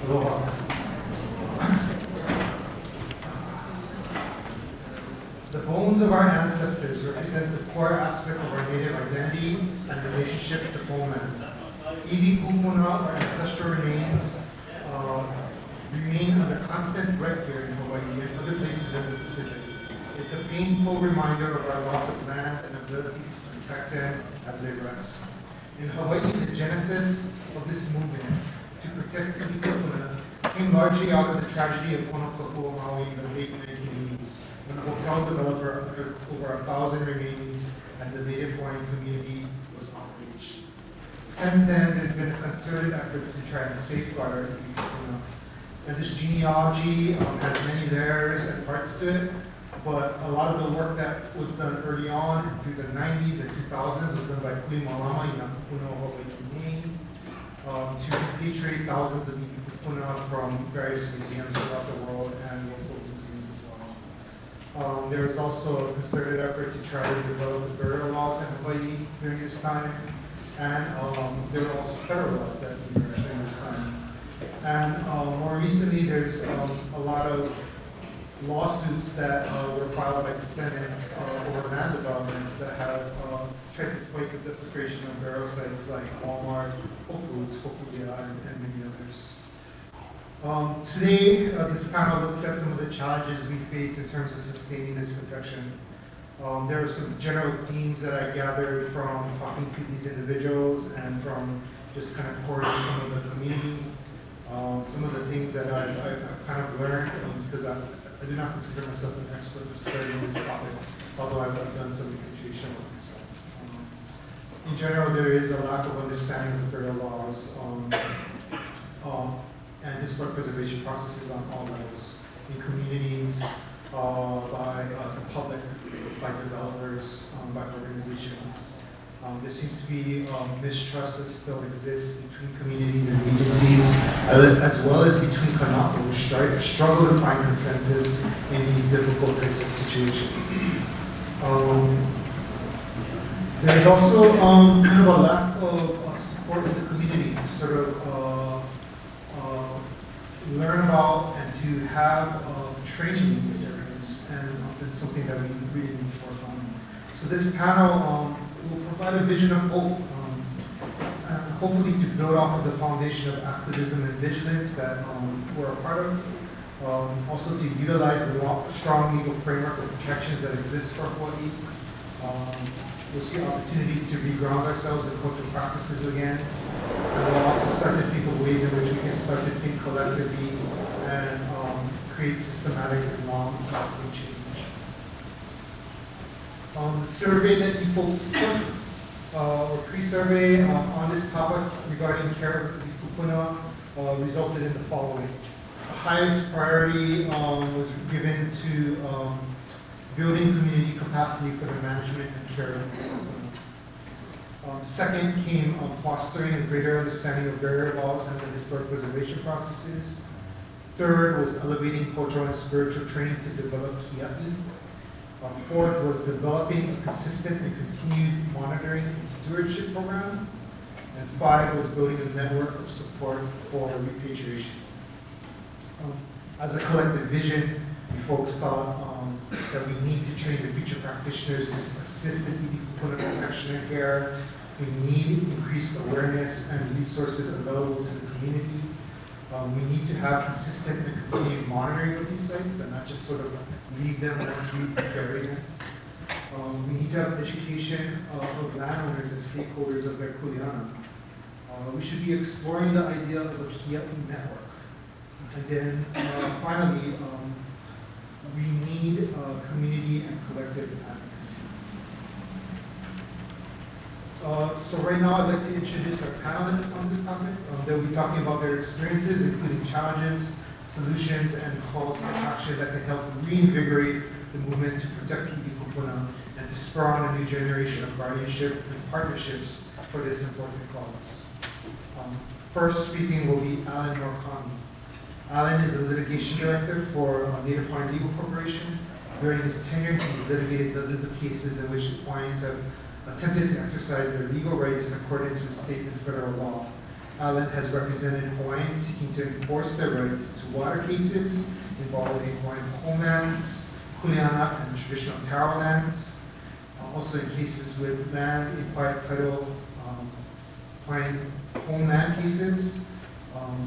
Aloha. The bones of our ancestors represent the core aspect of our native identity and relationship to homeland. Iwi Kūpuna, our ancestral remains, remain under constant threat here in Hawaii and other places in the Pacific. It's a painful reminder of our loss of land and ability to protect them as they rest. In Hawaii, the genesis of this movement to protect Iwi Kūpuna came largely out of the tragedy of Honokapua, Maui in the late 1980s, when a hotel developer uttered over 1,000 remains and the native Hawaiian community was outraged. Since then, there's been a concerted effort to try and safeguard Iwi Kūpuna. And this genealogy has many layers and parts to it, but a lot of the work that was done early on through the 90s and 2000s was done by Mālama Iwi Kūpuna to repatriate thousands of Iwi Kūpuna from various museums throughout the world and local museums as well. There was also a concerted effort to try to develop the burial laws in Hawaii during this time, and there were also federal laws that were during this time. And more recently, there's a lot of lawsuits that were filed by descendants over land developments that have tried to fight the desecration of burial sites like Walmart, Whole Foods, and many others. Today, this panel looks at some of the challenges we face in terms of sustaining this protection. There are some general themes that I gathered from talking to these individuals and from just kind of pouring some of the community. Some of the things that I've kind of learned, because I do not consider myself an expert in studying this topic, although I've done some repatriation work myself. In general, there is a lack of understanding of burial laws and historic preservation processes on all levels, in communities, by the public, by developers, by organizations. There seems to be mistrust that still exists between communities and agencies, as well as between kanaka, who struggle to find consensus in these difficult types of situations. There's also kind of a lack of support in the community to sort of learn about and to have training in these areas, and it's something that we really need to work on. So this panel will provide a vision of hope, and hopefully to build off of the foundation of activism and vigilance that we're a part of. Also to utilize the strong legal framework of protections that exist for Hawaii. We'll see opportunities to reground ourselves in cultural practices again. And we'll also start to think of ways in which we can start to think collectively and create systematic and long-lasting change. The survey that you folks took, or pre-survey on this topic regarding care of Iwi Kūpuna resulted in the following. The highest priority was given to building community capacity for the management and care of Iwi Kūpuna. Second came fostering a greater understanding of burial laws and the historic preservation processes. Third was elevating cultural and spiritual training to develop kia'i. Fourth was developing a consistent and continued monitoring and stewardship program. And 5 was building a network of support for repatriation. As a collective vision, we folks thought that we need to train the future practitioners to assist in Iwi Kūpuna protection and care. We need increased awareness and resources available to the community. We need to have consistent and continued monitoring of these sites and not just sort of leave them once we bury them. We need to have education of landowners and stakeholders of their kuleana. We should be exploring the idea of a kia'i network. And then finally, we need community and collective advocacy. So right now I'd like to introduce our panelists on this topic. They'll be talking about their experiences, including challenges, solutions, and calls to action that can help reinvigorate the movement to protect Iwi Kūpuna and to spur on a new generation of guardianship and partnerships for this important cause. First speaking will be Alan Murakami. Alan is a litigation director for Native Hawaiian Legal Corporation. During his tenure, he's litigated dozens of cases in which clients have attempted to exercise their legal rights in accordance with state and federal law. Allen has represented Hawaiians seeking to enforce their rights to water cases involving Hawaiian homelands, kuleana and traditional taro lands, also in cases with land in quiet title Hawaiian homeland cases,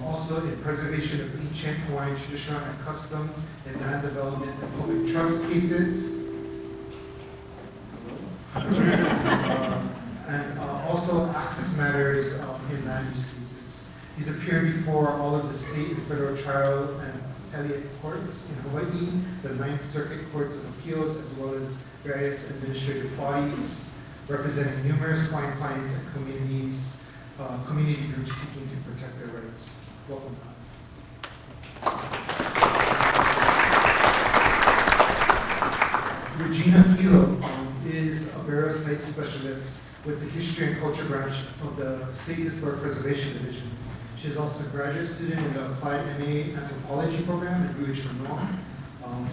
also in preservation of ancient Hawaiian traditional and custom and land development and public trust cases, and also access matters in land use cases. He's appeared before all of the state and federal trial and appellate courts in Hawaii, the Ninth Circuit Courts of Appeals, as well as various administrative bodies, representing numerous Hawaiian clients and communities, community groups seeking to protect their rights. Welcome. Regina Hilo is a burial site specialist with the History and Culture branch of the State Historic Preservation Division. She is also a graduate student in the Applied MA Anthropology program at UH Manoa.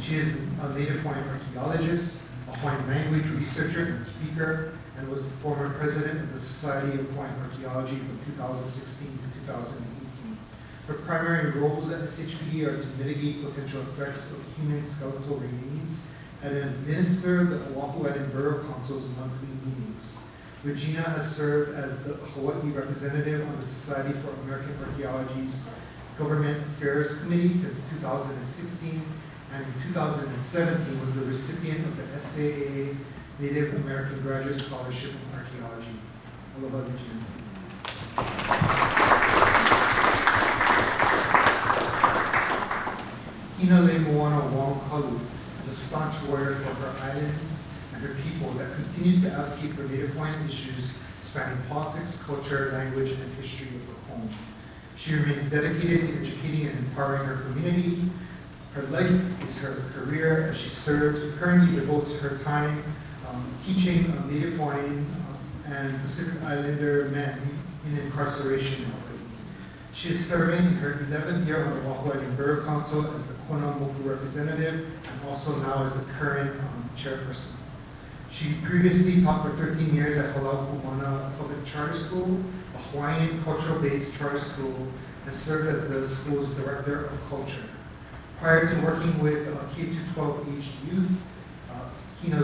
She is a native Hawaiian archaeologist, a Hawaiian language researcher and speaker, and was the former president of the Society of Hawaiian Archaeology from 2016 to 2018. Her primary roles at SHPD are to mitigate potential effects of human skeletal remains and administer the Oahu Island Burial Council's monthly meetings. Regina has served as the Hawaii representative on the Society for American Archaeology's Government Affairs Committee since 2016, and in 2017 was the recipient of the SAA Native American Graduate Scholarship in Archaeology. Aloha, Regina. Hina Wong is a staunch warrior for her islands and her people that continues to advocate for Native Hawaiian issues spanning politics, culture, language, and history of her home. She remains dedicated to educating and empowering her community. Her life is her career as she currently devotes her time teaching Native Hawaiian and Pacific Islander men in incarceration in Hawaii. She is serving in her 11th year on the Oahu Island Burial Council as the Kona Moku representative and also now as the current chairperson. She previously taught for 13 years at Huliauapaʻa Public Charter School, a Hawaiian cultural-based charter school, and served as the school's director of culture. Prior to working with K-12 aged youth, Hina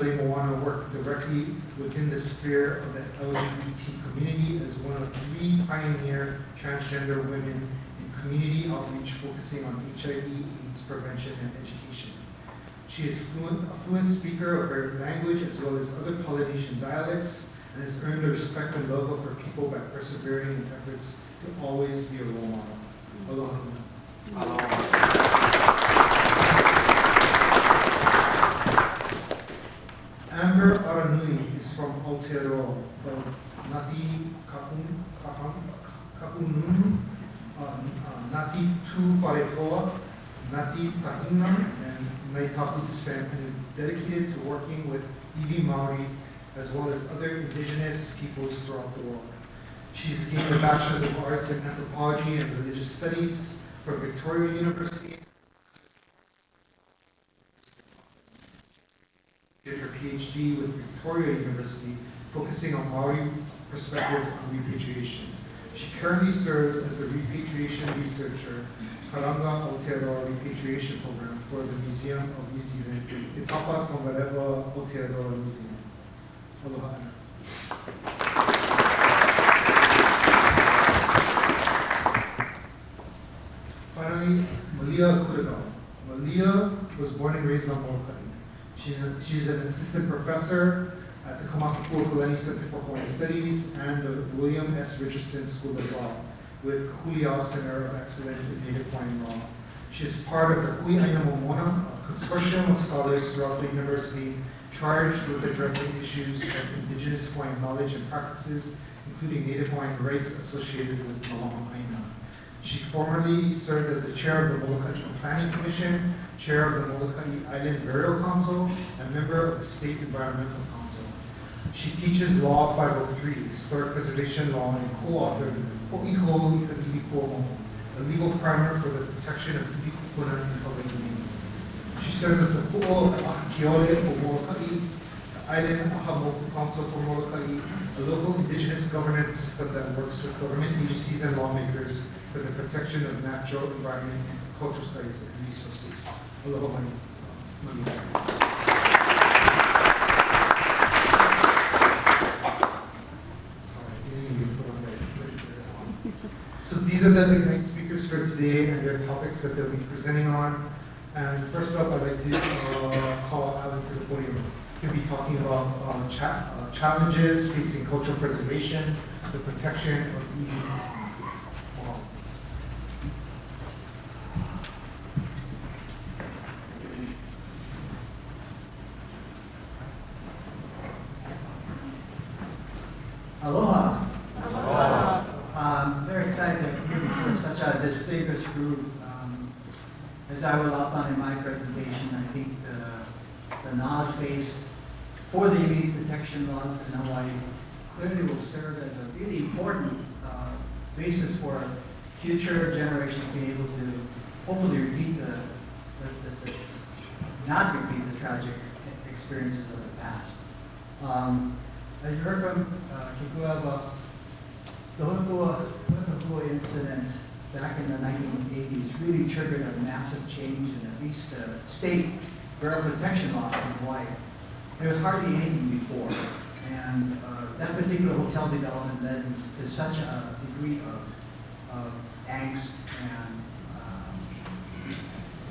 worked directly within the sphere of the LGBT community as one of 3 pioneer transgender women in community outreach focusing on HIV/AIDS prevention and education. She is a fluent speaker of her language as well as other Polynesian dialects and has earned the respect and love of her people by persevering in efforts to always be a role model. Aloha. Aloha. Amber Aranui is from Aotearoa of Ngāti Kapununu, Ngāti Tūwharetoa, Ngāti Tahina, and Naitapu descent, and is dedicated to working with Iwi Maori as well as other indigenous peoples throughout the world. She's gained a Bachelor's of Arts in Anthropology and Religious Studies from Victoria University. Did her PhD with Victoria University, focusing on Maori perspectives on repatriation. She currently serves as the repatriation researcher, Karanga Aotearoa Repatriation Program for the Museum of New Zealand, Te Papa Tongareva Aotearoa New Zealand. Aloha. Finally, Malia Akutagawa. Malia was born and raised on Molokai. She's an assistant professor at the Ka'iwakīloumoku Center for Hawaiian Studies and the William S. Richardson School of Law with Huliauapaʻa Center of Excellence in Native Hawaiian Law. She is part of the Hui Aina Momona, a consortium of scholars throughout the university charged with addressing issues of indigenous Hawaiian knowledge and practices, including Native Hawaiian rights associated with Mālama Iwi. She formerly served as the chair of the Molokai Planning Commission, chair of the Molokai Island Burial Council, and member of the State Environmental Council. She teaches Law 503, Historic Preservation Law, and co-authored Ho'iho Iwi Kūpuna, a legal primer for the protection of Iwi Kūpuna in Hawaii. She serves as the Pu'o of Archaeological for Molokai, the Island Hamoku Council for Molokai, a local indigenous governance system that works with government agencies and lawmakers for the protection of natural environment, cultural sites, and resources. Aloha mai. So these are the Ignite speakers for today and their topics that they'll be presenting on. And first up, I'd like to call Alan to the podium. He'll be talking about challenges facing cultural preservation, the protection of Aloha. Aloha. I'm very excited to be here for such a distinguished group. As I will outline in my presentation, I think the knowledge base for the iwi protection laws in Hawaii clearly will serve as a really important basis for future generations being able to hopefully repeat not repeat the tragic experiences of the past. As you heard from Kekuewa, the Huliauapaʻa incident back in the 1980s really triggered a massive change in at least the state burial protection law in Hawaii. There was hardly anything before, and that particular hotel development led to such a degree of angst and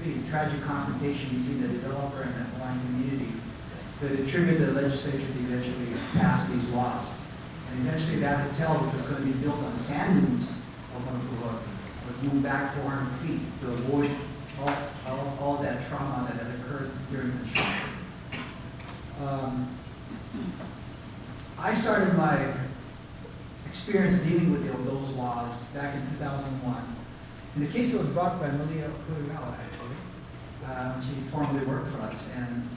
really tragic confrontation between the developer and the Hawaiian community that it triggered the legislature to eventually pass these laws. And eventually that hotel, which was going to be built on sand dunes of Honolulu, was moved back 400 feet to avoid all that trauma that had occurred during construction. I started my experience dealing with those laws back in 2001. In the case that was brought by Malia Akutagawa, actually. She formerly worked for us, and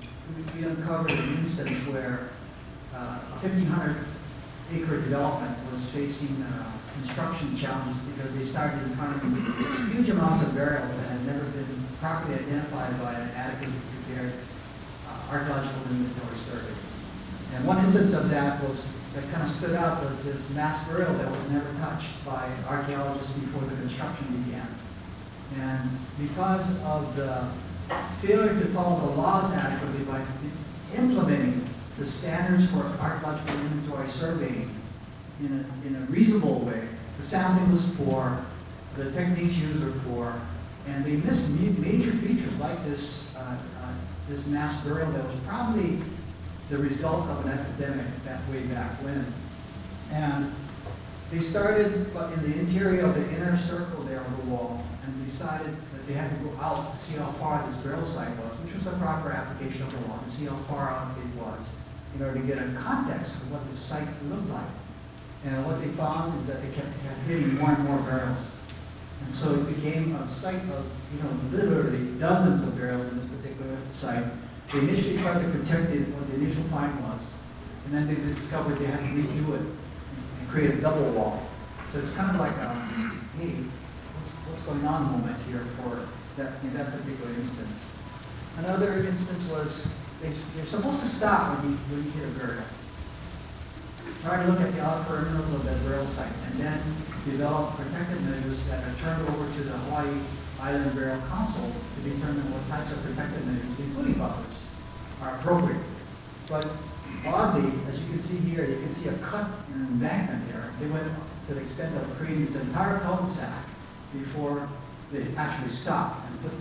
we uncovered an instance where a 1,500-acre development was facing construction challenges because they started encountering huge amounts of burials that had never been properly identified by an adequately prepared archaeological inventory survey. And one instance of that kind of stood out was this mass burial that was never touched by archaeologists before the construction began. And because of the failure to follow the laws adequately by implementing the standards for archaeological inventory surveying in a reasonable way, the sampling was poor, the techniques used were poor, and they missed major features like this mass burial that was probably the result of an epidemic that way back when. And they started in the interior of the inner circle there of the wall and decided that they had to go out to see how far this burial site was, which was a proper application of the law, to see how far out it was in order to get a context of what the site looked like. And what they found is that they kept hitting more and more burials. And so it became a site of, literally dozens of burials in this particular site. They initially tried to protect it, what the initial find was, and then they discovered they had to redo it and create a double wall. So it's kind of like a, hey, what's going on moment here for that in that particular instance. Another instance was you're supposed to stop when you hit a burial. Try to look at the outer perimeters of that burial site and then develop protective measures that are turned over to the Hawaii Island Burial Council to determine what types of protective measures, including buffers, are appropriate. But oddly, as you can see here, you can see a cut in an embankment here. They went to the extent of creating this entire cul-de-sac before they actually stopped and put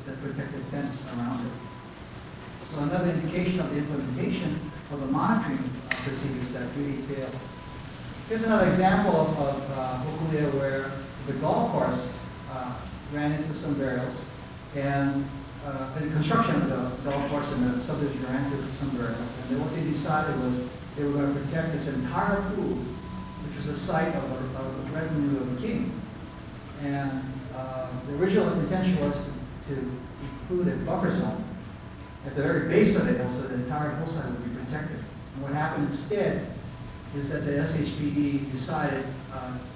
that protective fence around it. So another indication of the implementation of the monitoring procedures that really failed. Here's another example of Hokulia where the golf course ran into some burials, and the construction of the golf course and the subdivision ran into some burials. And then what they decided was they were going to protect this entire pool, which was the site of the revenue of the king. And the original intention was to include a buffer zone at the very base of it, so the entire hillside would be protected. And what happened instead is that the SHPD decided,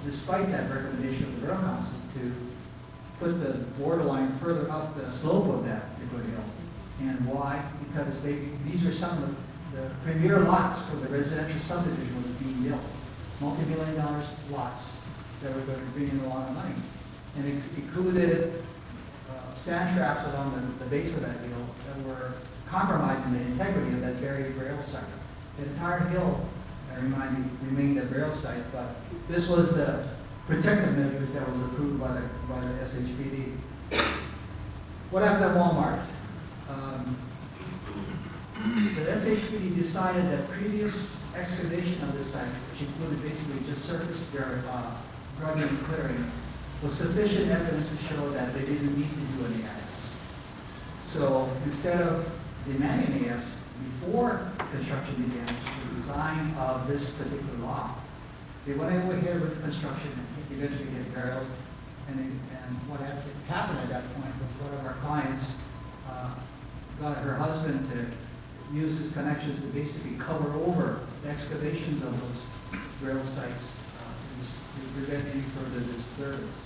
despite that recommendation of the Borough Council, to put the borderline further up the slope of that particular hill. And why? Because these are some of the premier lots for the residential subdivision was being built. Multi-million-dollar lots that were going to bring in a lot of money. And it included sand traps along the base of that hill that were compromising the integrity of that buried burial site. The entire hill remained a burial site, but this was the protective measures that was approved by the SHPD. What happened at Walmart? The SHPD decided that previous excavation of this site, which included basically just surface grubbing and clearing, was sufficient evidence to show that they didn't need to do an AIS. So instead of demanding AIS before construction began, the design of this particular lot, they went ahead with the construction and eventually did burials. And what happened at that point was one of our clients got her husband to use his connections to basically cover over the excavations of those burial sites to prevent any further disturbance.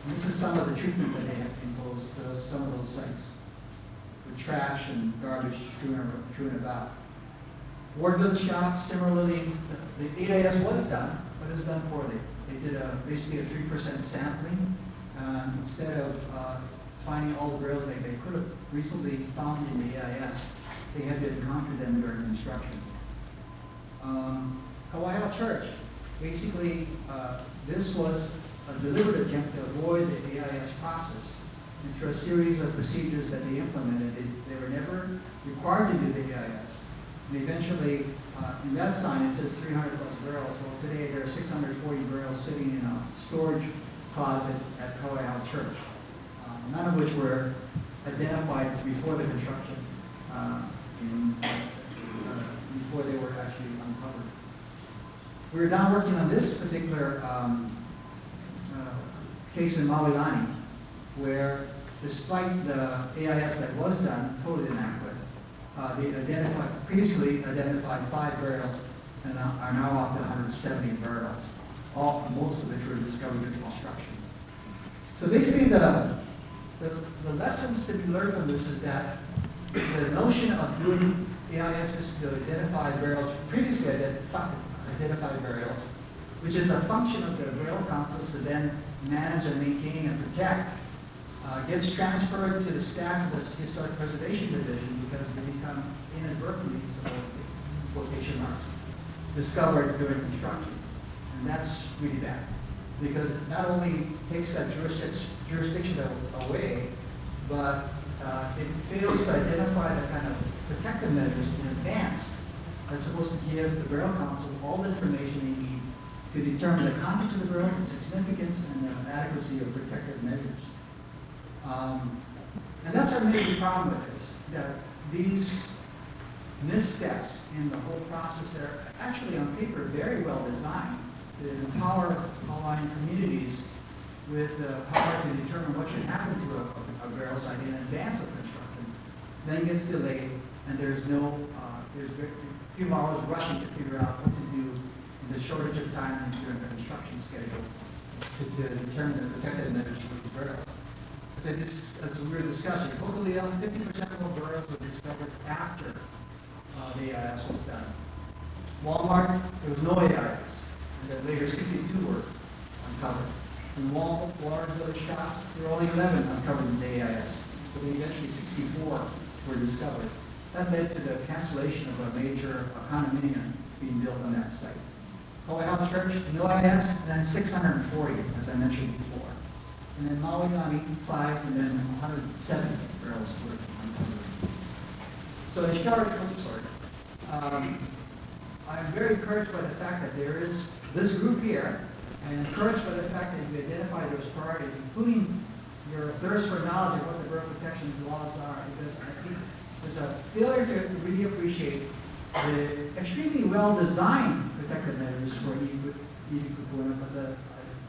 This is some of the treatment that they have imposed for some of those sites, with trash and garbage strewn about. Ward Village Shop, similarly, the AIS was done, but it was done poorly. They did basically a 3% sampling. Instead of finding all the burials they could have recently found in the AIS, they had to encounter them during construction. Ka'iwakīloumoku Church, basically, this was a deliberate attempt to avoid the AIS process. And through a series of procedures that they implemented, they were never required to do the AIS. And eventually, in that sign, it says 300 plus burials. Well, today there are 640 burials sitting in a storage closet at Ka'iwakīloumoku Church, none of which were identified before the construction, before they were actually uncovered. We were now working on this particular case in Maulilani, where despite the AIS that was done, totally inadequate, they previously identified 5 burials and are now up to 170 burials, most of which were discovered during construction. So basically the lessons to be learned from this is that the notion of doing AIS is to identify burials, previously identified burials, which is a function of the burial councils to then manage and maintain and protect, gets transferred to the staff of the Historic Preservation Division because they become inadvertently, quotation marks, discovered during construction. And that's really bad, because it not only takes that jurisdiction away, but it fails to identify the kind of protective measures in advance that's supposed to give the burial council all the information they need to determine the content of the burial, its significance, and the adequacy of protective measures. And that's our major problem with this, that these missteps in the whole process are actually on paper very well designed to empower Hawaiian communities with the power to determine what should happen to a burial site in advance of construction. Then it gets delayed, and there's few hours rushing to figure out what to do in the shortage of time during the construction schedule to determine the protective measures for the burials. As we were discussing, locally, 50% of the burials were discovered after the AIS was done. Walmart, there was no AIS, and then later 62 were uncovered. In Ward Village Shops, there were only 11 uncovered in the AIS, but eventually 64 were discovered. That led to the cancellation of a major condominium being built on that site. Ka'iwakīloumoku Church, no AIS, and then 640, as I mentioned before. And then Maulilani, 5, and then 170 burials were uncovered. So in short, I'm very encouraged by the fact that there is this group here, and encouraged by the fact that you identified those priorities, including your thirst for knowledge of what the burial protection laws are, because I think there's a failure to really appreciate the extremely well-designed protective measures for Iwi Kūpuna, but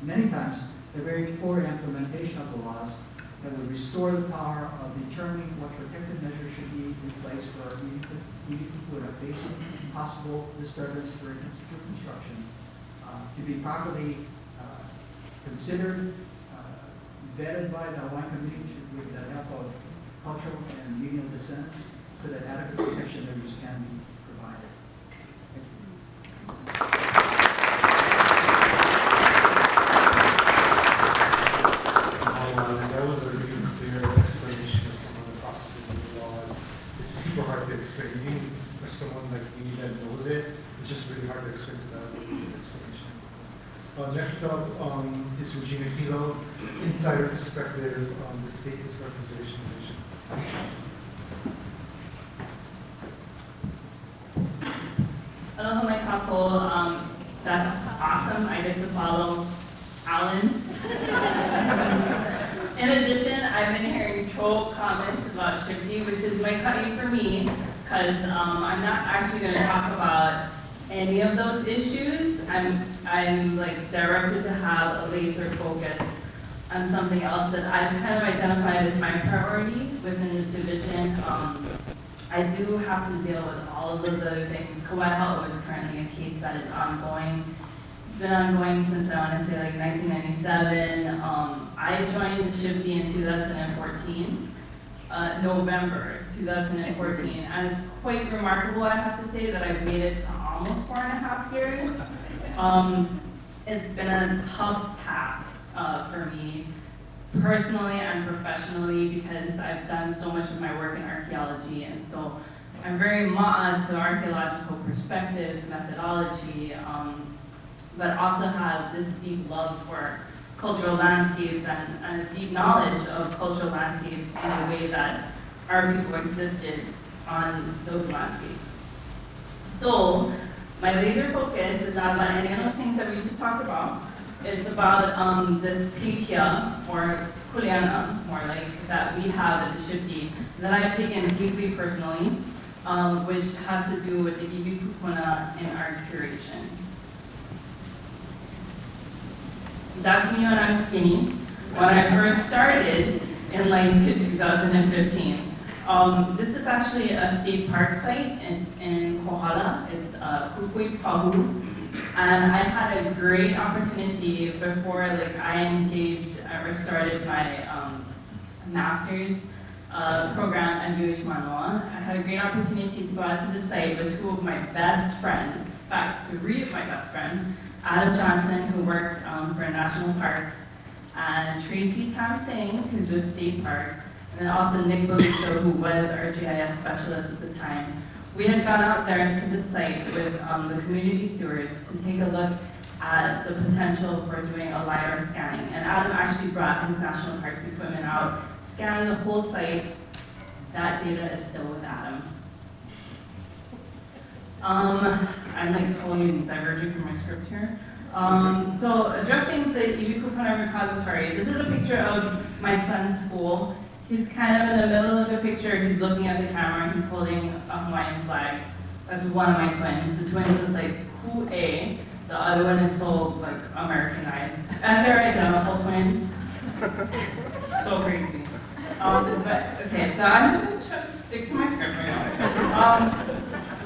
many times the very poor implementation of the laws that would restore the power of determining what protective measures should be in place for Iwi Kūpuna facing possible disturbance during construction, to be properly considered, vetted by the Hawaiian community with the help of cultural and lineal descendants, so that adequate protection measures can be provided. That was a really clear explanation of some of the processes of the law. It's super hard to explain. Even for someone like me that knows it, it's just really hard to explain. So that was a really good explanation. Next up is Regina Hilo, Insider Perspective on the State Historic Preservation Division. Aloha mai kākou. That's awesome. I get to follow Alan. In addition, I've been hearing troll comments about Shifty, which is my cutting for me, because I'm not actually going to talk about any of those issues. I'm like directed to have a laser focus on something else that I've kind of identified as my priority within this division. I do have to deal with all of those other things. Kekuewa is currently a case that is ongoing. It's been ongoing since I want to say like 1997. I joined the Shifty in 2014, November 2014, and it's quite remarkable, I have to say, that I've made it to almost 4.5 years. It's been a tough path for me, personally and professionally, because I've done so much of my work in archaeology, and so I'm very ma'a to archaeological perspectives, methodology, but also have this deep love for cultural landscapes and a deep knowledge of cultural landscapes in the way that our people existed on those landscapes. So, my laser focus is not about any of those things that we just talked about. It's about this pikia, or kuleana, more like, that we have at the Shifty, that I've taken deeply personally, which has to do with the Iwi Kūpuna in our curation. That's me when I'm skinny. When I first started in like 2015. This is actually a state park site in Kohala. It's Kekuewa, and I had a great opportunity before I engaged or started my master's program at UH Manoa. I had a great opportunity to go out to the site with 2 of my best friends, in fact 3 of my best friends, Adam Johnson, who worked for National Parks, and Tracy Tam-Singh, who's with State Parks, and then also Nick Bolito, who was our GIS specialist at the time. We had gone out there to the site with the community stewards to take a look at the potential for doing a LiDAR scanning. And Adam actually brought his National Parks equipment out, scanning the whole site. That data is still with Adam. I'm like totally diverging from my script here. So addressing the Iwi Kūpuna repository, this is a picture of my son's school. He's kind of in the middle of the picture, he's looking at the camera, he's holding a Hawaiian flag. That's one of my twins. The twins is like Ku'e, the other one is so like Americanized. And they're identical twins. So crazy. But okay, so I'm just going to stick to my script right now.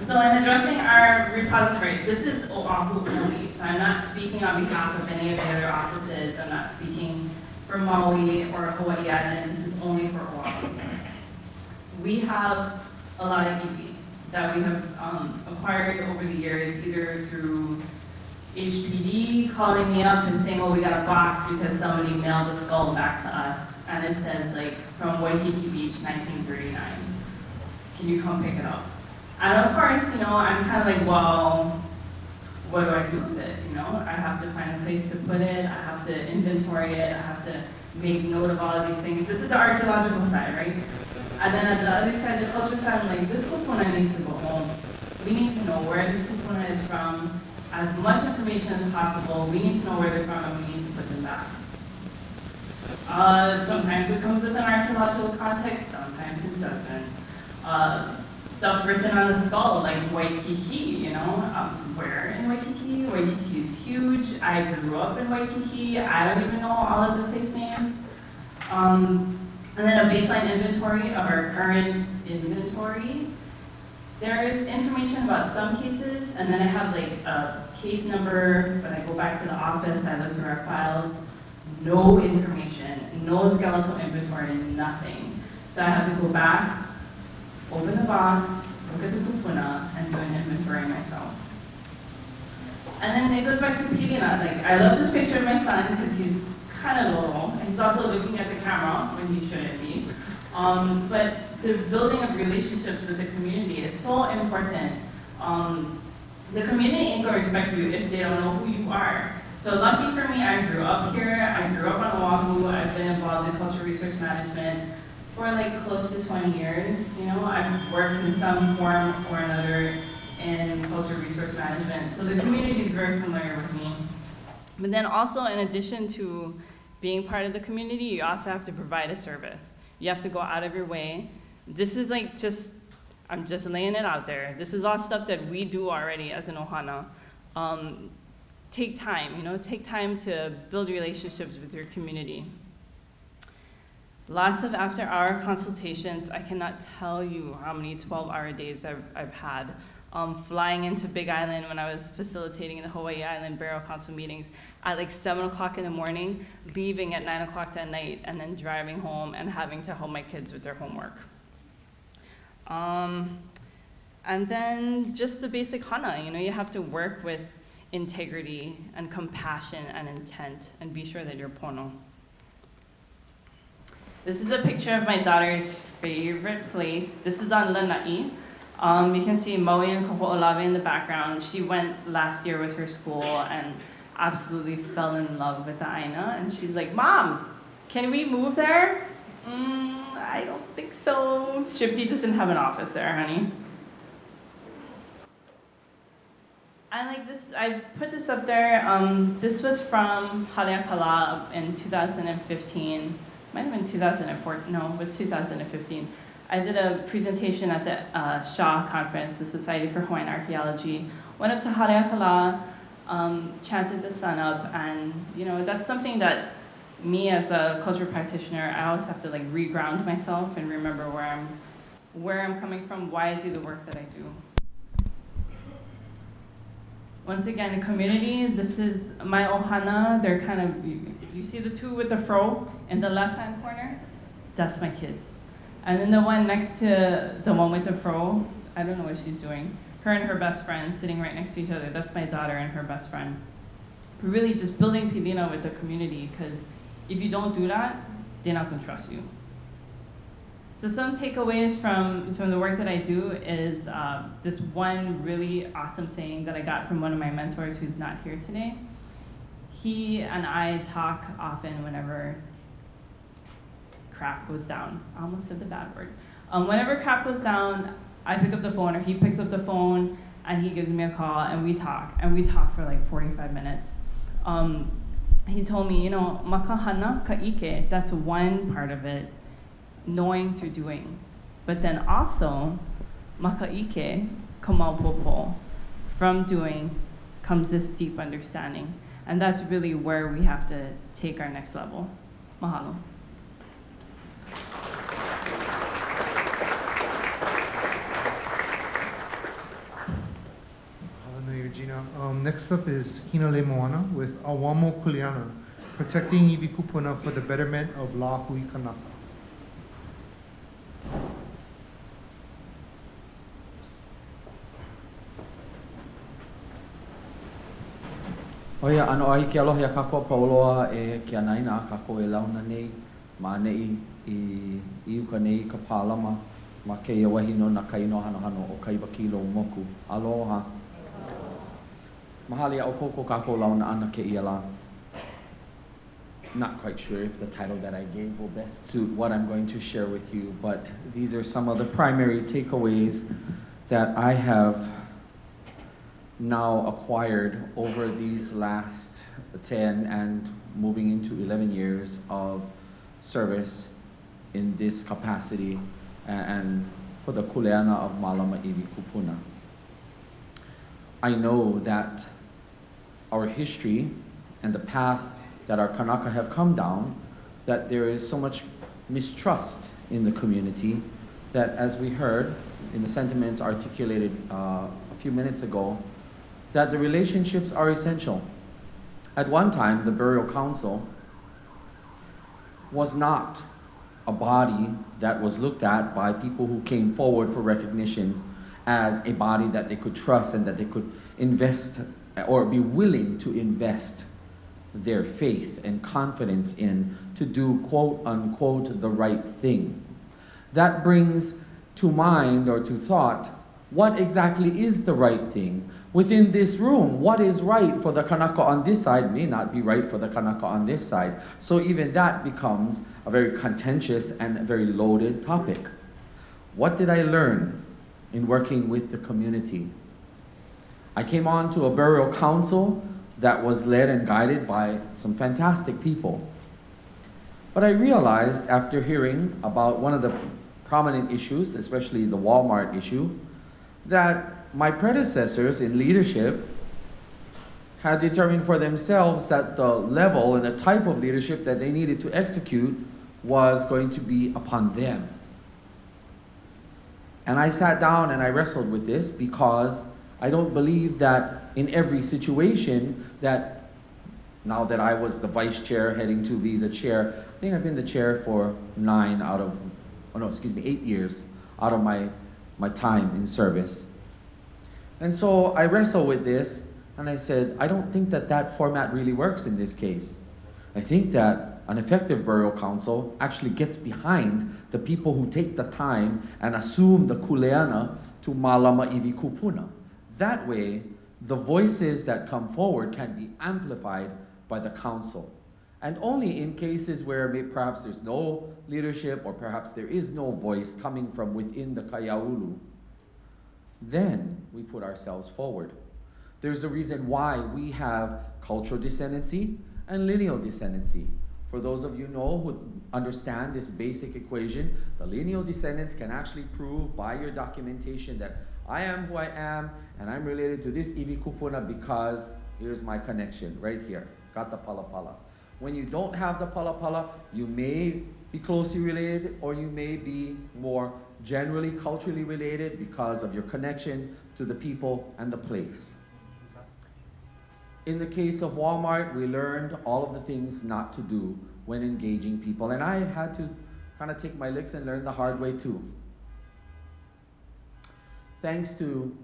So in addressing our repository, this is Oahu only, so I'm not speaking on behalf of any of the other offices. I'm not speaking for Maui or Hawaii Island. This is only for Oahu. We have a lot of iwi that we have acquired over the years, either through HPD calling me up and saying, oh, we got a box because somebody mailed a skull back to us, and it says like from Waikiki Beach, 1939. Can you come pick it up? And of course, you know, I'm kind of like, well, what do I do with it? You know, I have to find a place to put it. I have to inventory it. I have to make note of all of these things. This is the archaeological side, right? And then at the other side, the culture side, I'm like, this kupuna needs to go home. We need to know where this kupuna is from. As much information as possible. We need to know where they're from, and we need to put them back. Sometimes it comes with an archaeological context. Sometimes it doesn't. Stuff written on the skull, like Waikiki, you know, where in Waikiki? Waikiki is huge. I grew up in Waikiki. I don't even know all of the place names. And then a baseline inventory of our current inventory. There is information about some cases, and then I have like a case number. When I go back to the office, I look through our files. No information, no skeletal inventory, nothing. So I have to go back, open the box, look at the kupuna, and do an inventory myself. And then it goes back to Pilina. Like, I love this picture of my son because he's kind of little. He's also looking at the camera when he shouldn't be. But the building of relationships with the community is so important. The community ain't gonna respect you if they don't know who you are. So lucky for me, I grew up here. I grew up on Oahu. I've been involved in cultural resource management for like close to 20 years. You know, I've worked in some form or another in cultural resource management. So the community is very familiar with me. But then also, in addition to being part of the community, you also have to provide a service. You have to go out of your way. This is like I'm just laying it out there. This is all stuff that we do already as an ohana. Take time, you know, take time to build relationships with your community. Lots of after-hour consultations. I cannot tell you how many 12-hour days I've had. Flying into Big Island when I was facilitating the Hawaii Island Burial Council meetings at like 7 o'clock in the morning, leaving at 9 o'clock that night, and then driving home and having to help my kids with their homework. And then just the basic hana, you know, you have to work with integrity and compassion and intent and be sure that you're pono. This is a picture of my daughter's favorite place. This is on Lanai. You can see Maui and Kaho'olawe in the background. She went last year with her school and absolutely fell in love with the Aina. And she's like, Mom, can we move there? I don't think so. Shipti doesn't have an office there, honey. I like this, I put this up there. This was from Huliauapaʻa in 2015. Might have been 2014, no, it was 2015. I did a presentation at the Shaw Conference, the Society for Hawaiian Archaeology. Went up to Huliauapaʻa, chanted the sun up, and you know, that's something that me as a cultural practitioner, I always have to like re-ground myself and remember where I'm coming from, why I do the work that I do. Once again, community, this is my ohana. They're kind of, you see the two with the fro in the left-hand corner? That's my kids. And then the one next to the one with the fro, I don't know what she's doing. Her and her best friend sitting right next to each other. That's my daughter and her best friend. We're really just building pilina with the community, because if you don't do that, they're not gonna trust you. So some takeaways from the work that I do is this one really awesome saying that I got from one of my mentors who's not here today. He and I talk often whenever crap goes down. I almost said the bad word. Whenever crap goes down, I pick up the phone or he picks up the phone and he gives me a call and we talk for like 45 minutes. He told me, you know, makahana ka'ike, that's one part of it. Knowing through doing. But then also, maka'ike kamaupopo. From doing comes this deep understanding. And that's really where we have to take our next level. Mahalo. Aranui, Regina. Next up is Hina Moana with Awamo Kuleana, protecting Iwi Kūpuna for the betterment of La Hui Kanaka. Oia, ano ai ke aloha ia kako pauloa e ke anaina a kako e launa nei, ma nei I uka nei ka pālama, ma ke ia wahi no na kaino hano hano o Ka'iwakīloumoku. Aloha. Mahali au koko kako launa ana ke ia la. Not quite sure if the title that I gave will best suit what I'm going to share with you, but these are some of the primary takeaways that I have now acquired over these last 10 and moving into 11 years of service in this capacity and for the kuleana of Mālama Iwi Kūpuna. I know that our history and the path that our Kanaka have come down, that there is so much mistrust in the community that, as we heard in the sentiments articulated a few minutes ago, that the relationships are essential. At one time, the Burial Council was not a body that was looked at by people who came forward for recognition as a body that they could trust and that they could invest or be willing to invest their faith and confidence in to do quote unquote the right thing. That brings to mind or to thought, what exactly is the right thing? Within this room, what is right for the Kanaka on this side may not be right for the Kanaka on this side. So even that becomes a very contentious and a very loaded topic. What did I learn in working with the community? I came on to a burial council that was led and guided by some fantastic people. But I realized after hearing about one of the prominent issues, especially the Walmart issue, that my predecessors in leadership had determined for themselves that the level and the type of leadership that they needed to execute was going to be upon them. And I sat down and I wrestled with this because I don't believe that in every situation that, now that I was the vice chair heading to be the chair, I think I've been the chair for 8 years out of my time in service. And so I wrestled with this and I said, I don't think that that format really works in this case. I think that an effective burial council actually gets behind the people who take the time and assume the kuleana to Mālama Iwi Kūpuna. That way, the voices that come forward can be amplified by the council. And only in cases where perhaps there's no leadership or perhaps there is no voice coming from within the Kaiaulu, then we put ourselves forward. There's a reason why we have cultural descendancy and lineal descendancy. For those of you who understand this basic equation, the lineal descendants can actually prove by your documentation that I am who I am and I'm related to this Iwi Kūpuna because here's my connection right here, got the palapala. When you don't have the palapala, you may be closely related or you may be more generally culturally related because of your connection to the people and the place. In the case of Walmart, we learned all of the things not to do when engaging people, and I had to kind of take my licks and learn the hard way too. Thanks to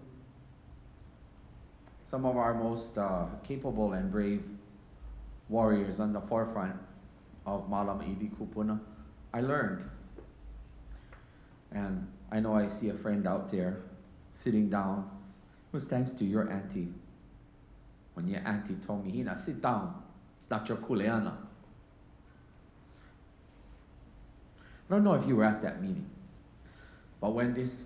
some of our most capable and brave warriors on the forefront of Mālama Iwi Kūpuna, I learned. And I know I see a friend out there sitting down. It was thanks to your auntie. When your auntie told me, Hina, sit down. It's not your kuleana. I don't know if you were at that meeting. But when this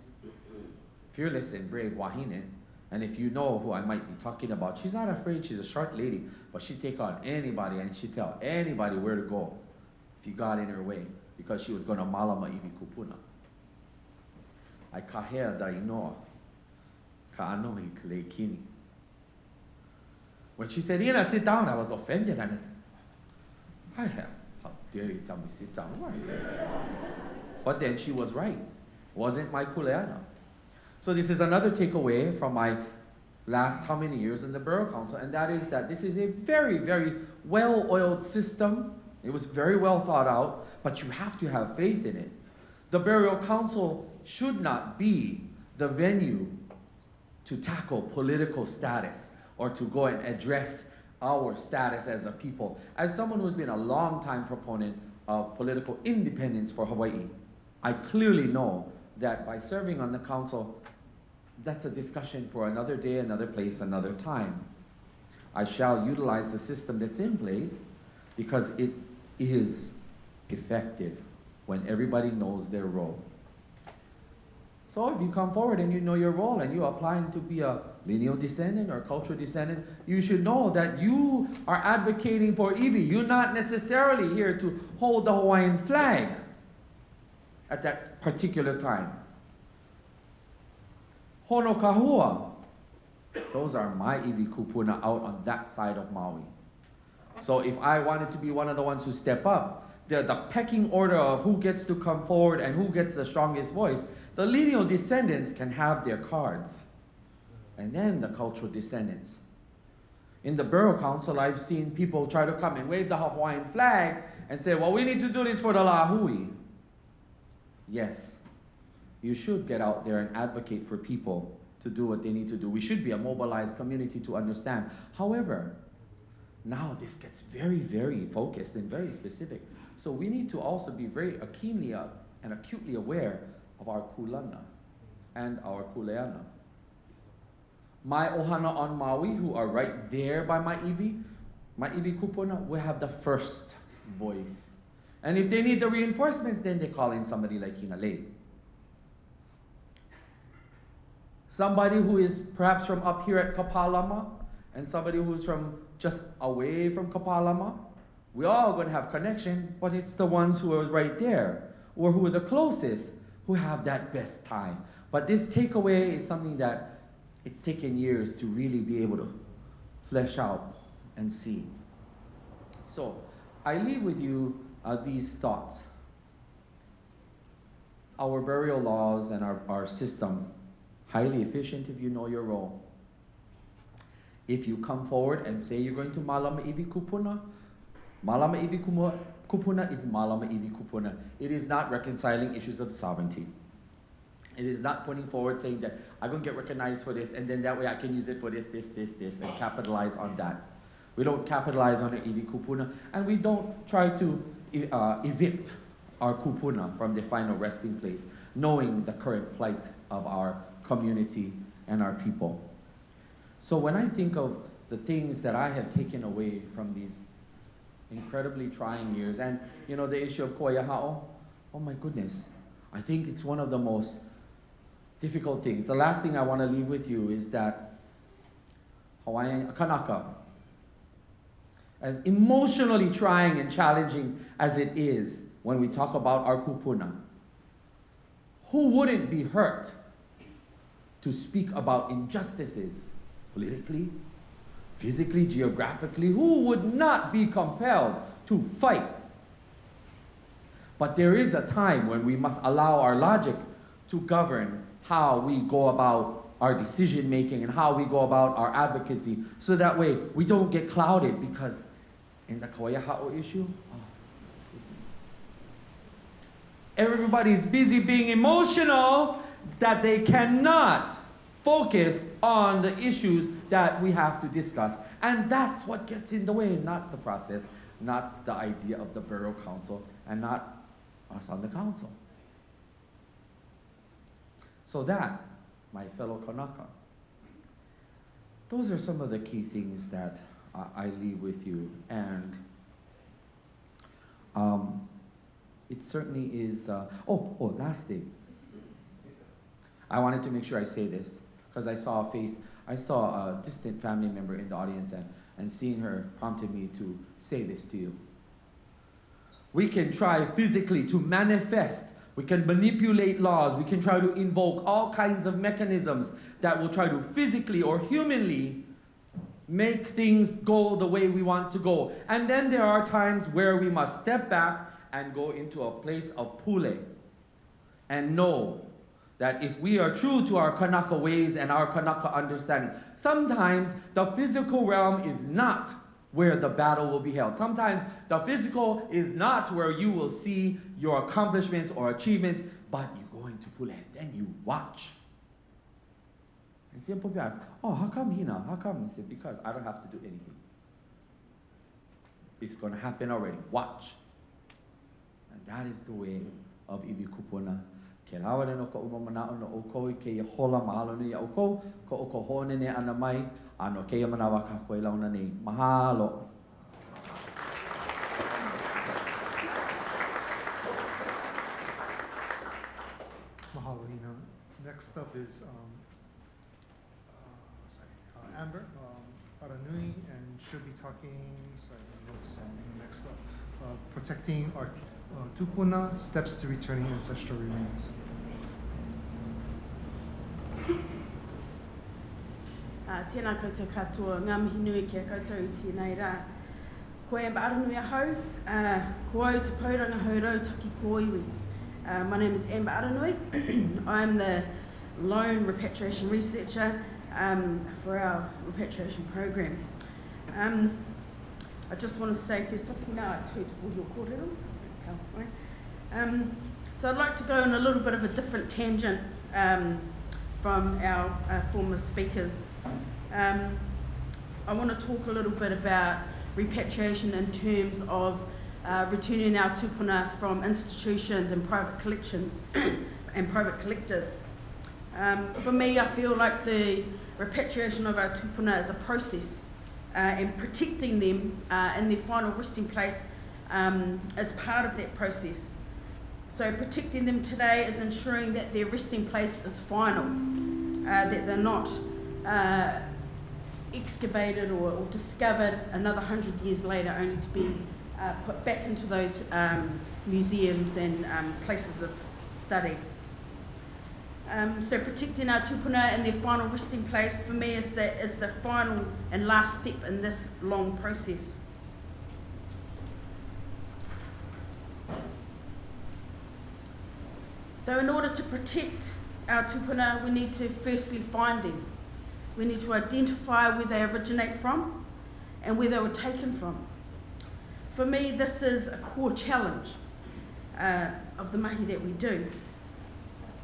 fearless and brave Wahine, and if you know who I might be talking about, she's not afraid, she's a short lady, but she'd take on anybody and she'd tell anybody where to go if you got in her way, because she was going to Mālama Iwi Kūpuna. I kahea da inoa, ka'anohi k'leikini. When she said, Hina, sit down, I was offended and I said, how dare you tell me sit down? But then she was right. Wasn't my kuleana. So this is another takeaway from my last how many years in the Borough Council, and that is that this is a very, very well-oiled system. It was very well thought out, but you have to have faith in it. The Burial Council should not be the venue to tackle political status or to go and address our status as a people. As someone who's been a long-time proponent of political independence for Hawaii, I clearly know that by serving on the council, that's a discussion for another day, another place, another time. I shall utilize the system that's in place because it is effective when everybody knows their role. So if you come forward and you know your role and you're applying to be a lineal descendant or cultural descendant, you should know that you are advocating for Iwi. You're not necessarily here to hold the Hawaiian flag at that particular time. Hono kahua, those are my Iwi Kūpuna out on that side of Maui. So if I wanted to be one of the ones who step up, the pecking order of who gets to come forward and who gets the strongest voice, the lineal descendants can have their cards. And then the cultural descendants. In the Borough Council, I've seen people try to come and wave the Hawaiian flag and say, well, we need to do this for the Lahui. yes, you should get out there and advocate for people to do what they need to do. We should be a mobilized community to understand. However, now this gets very, very focused and very specific. So we need to also be very keenly and acutely aware of our kulana and our kuleana. My ohana on Maui, who are right there by my Iwi Kūpuna, will have the first voice. And if they need the reinforcements, then they call in somebody like Hina Wong. Somebody who is perhaps from up here at Kapalama, and somebody who's from just away from Kapalama. We're all going to have connection, but it's the ones who are right there, or who are the closest, who have that best time. But this takeaway is something that it's taken years to really be able to flesh out and see. So, I leave with you these thoughts. Our burial laws and our system, highly efficient if you know your role. If you come forward and say you're going to Mālama Iwi Kūpuna, Mālama Iwi Kūpuna is Mālama Iwi Kūpuna. It is not reconciling issues of sovereignty. It is not putting forward saying that I'm going to get recognized for this, and then that way I can use it for this, and capitalize on that. We don't capitalize on the Iwi Kūpuna, and we don't try to evict our Kūpuna from the final resting place, knowing the current plight of our community and our people. So when I think of the things that I have taken away from these incredibly trying years, and you know, the issue of Koyahao, oh my goodness, I think it's one of the most difficult things. The last thing I want to leave with you is that Hawaiian Kanaka, as emotionally trying and challenging as it is when we talk about our Kūpuna, who wouldn't be hurt to speak about injustices politically, physically, geographically? Who would not be compelled to fight? But there is a time when we must allow our logic to govern how we go about our decision making and how we go about our advocacy, so that way we don't get clouded, because in the Koyahao issue, oh goodness, everybody's busy being emotional that they cannot focus on the issues that we have to discuss. And that's what gets in the way, not the process, not the idea of the Burial Council, and not us on the council. So that, my fellow Kanaka, those are some of the key things that I leave with you. And it certainly is, last thing. I wanted to make sure I say this, because I saw a distant family member in the audience, and seeing her prompted me to say this to you. We can try physically to manifest, we can manipulate laws, we can try to invoke all kinds of mechanisms that will try to physically or humanly make things go the way we want to go. And then there are times where we must step back and go into a place of pule and know that if we are true to our Kanaka ways and our Kanaka understanding, sometimes the physical realm is not where the battle will be held. Sometimes the physical is not where you will see your accomplishments or achievements, but you go into Pule and then you watch. And some people ask, oh, how come Hina? How come? He said, because I don't have to do anything. It's going to happen already. Watch. And that is the way of Iwi Kūpuna. Ke lawa no ka umamana no o koi ke hola mahalo ni o ko o ko hone ne ana mai ano ke manawa ka koe launa nei. Mahalo. Mahalo, Hina. Next up is Amber, Aranui, and she'll be talking, next up, protecting our tupuna, steps to returning ancestral remains. Tēnā koutou katoa, ngā mihi nui kia koutou I tēnei rā. Koe Amber Aranui ahau, ko au te pauranga haurau taki ko iwi. My name is Amber Aranui. I'm the lone repatriation researcher for our repatriation program. I just want to say first off, now I tweet all your kōrero, So I'd like to go on a little bit of a different tangent from our former speakers. I want to talk a little bit about repatriation in terms of returning our tupuna from institutions and private collections and private collectors. For me, I feel like the repatriation of our tupuna is a process, and protecting them in their final resting place is part of that process. So protecting them today is ensuring that their resting place is final, that they're not excavated or discovered another 100 years later only to be put back into those museums and places of study. So protecting our tupuna and their final resting place for me is the final and last step in this long process. So in order to protect our tupuna, we need to firstly find them. We need to identify where they originate from and where they were taken from. For me, this is a core challenge of the mahi that we do.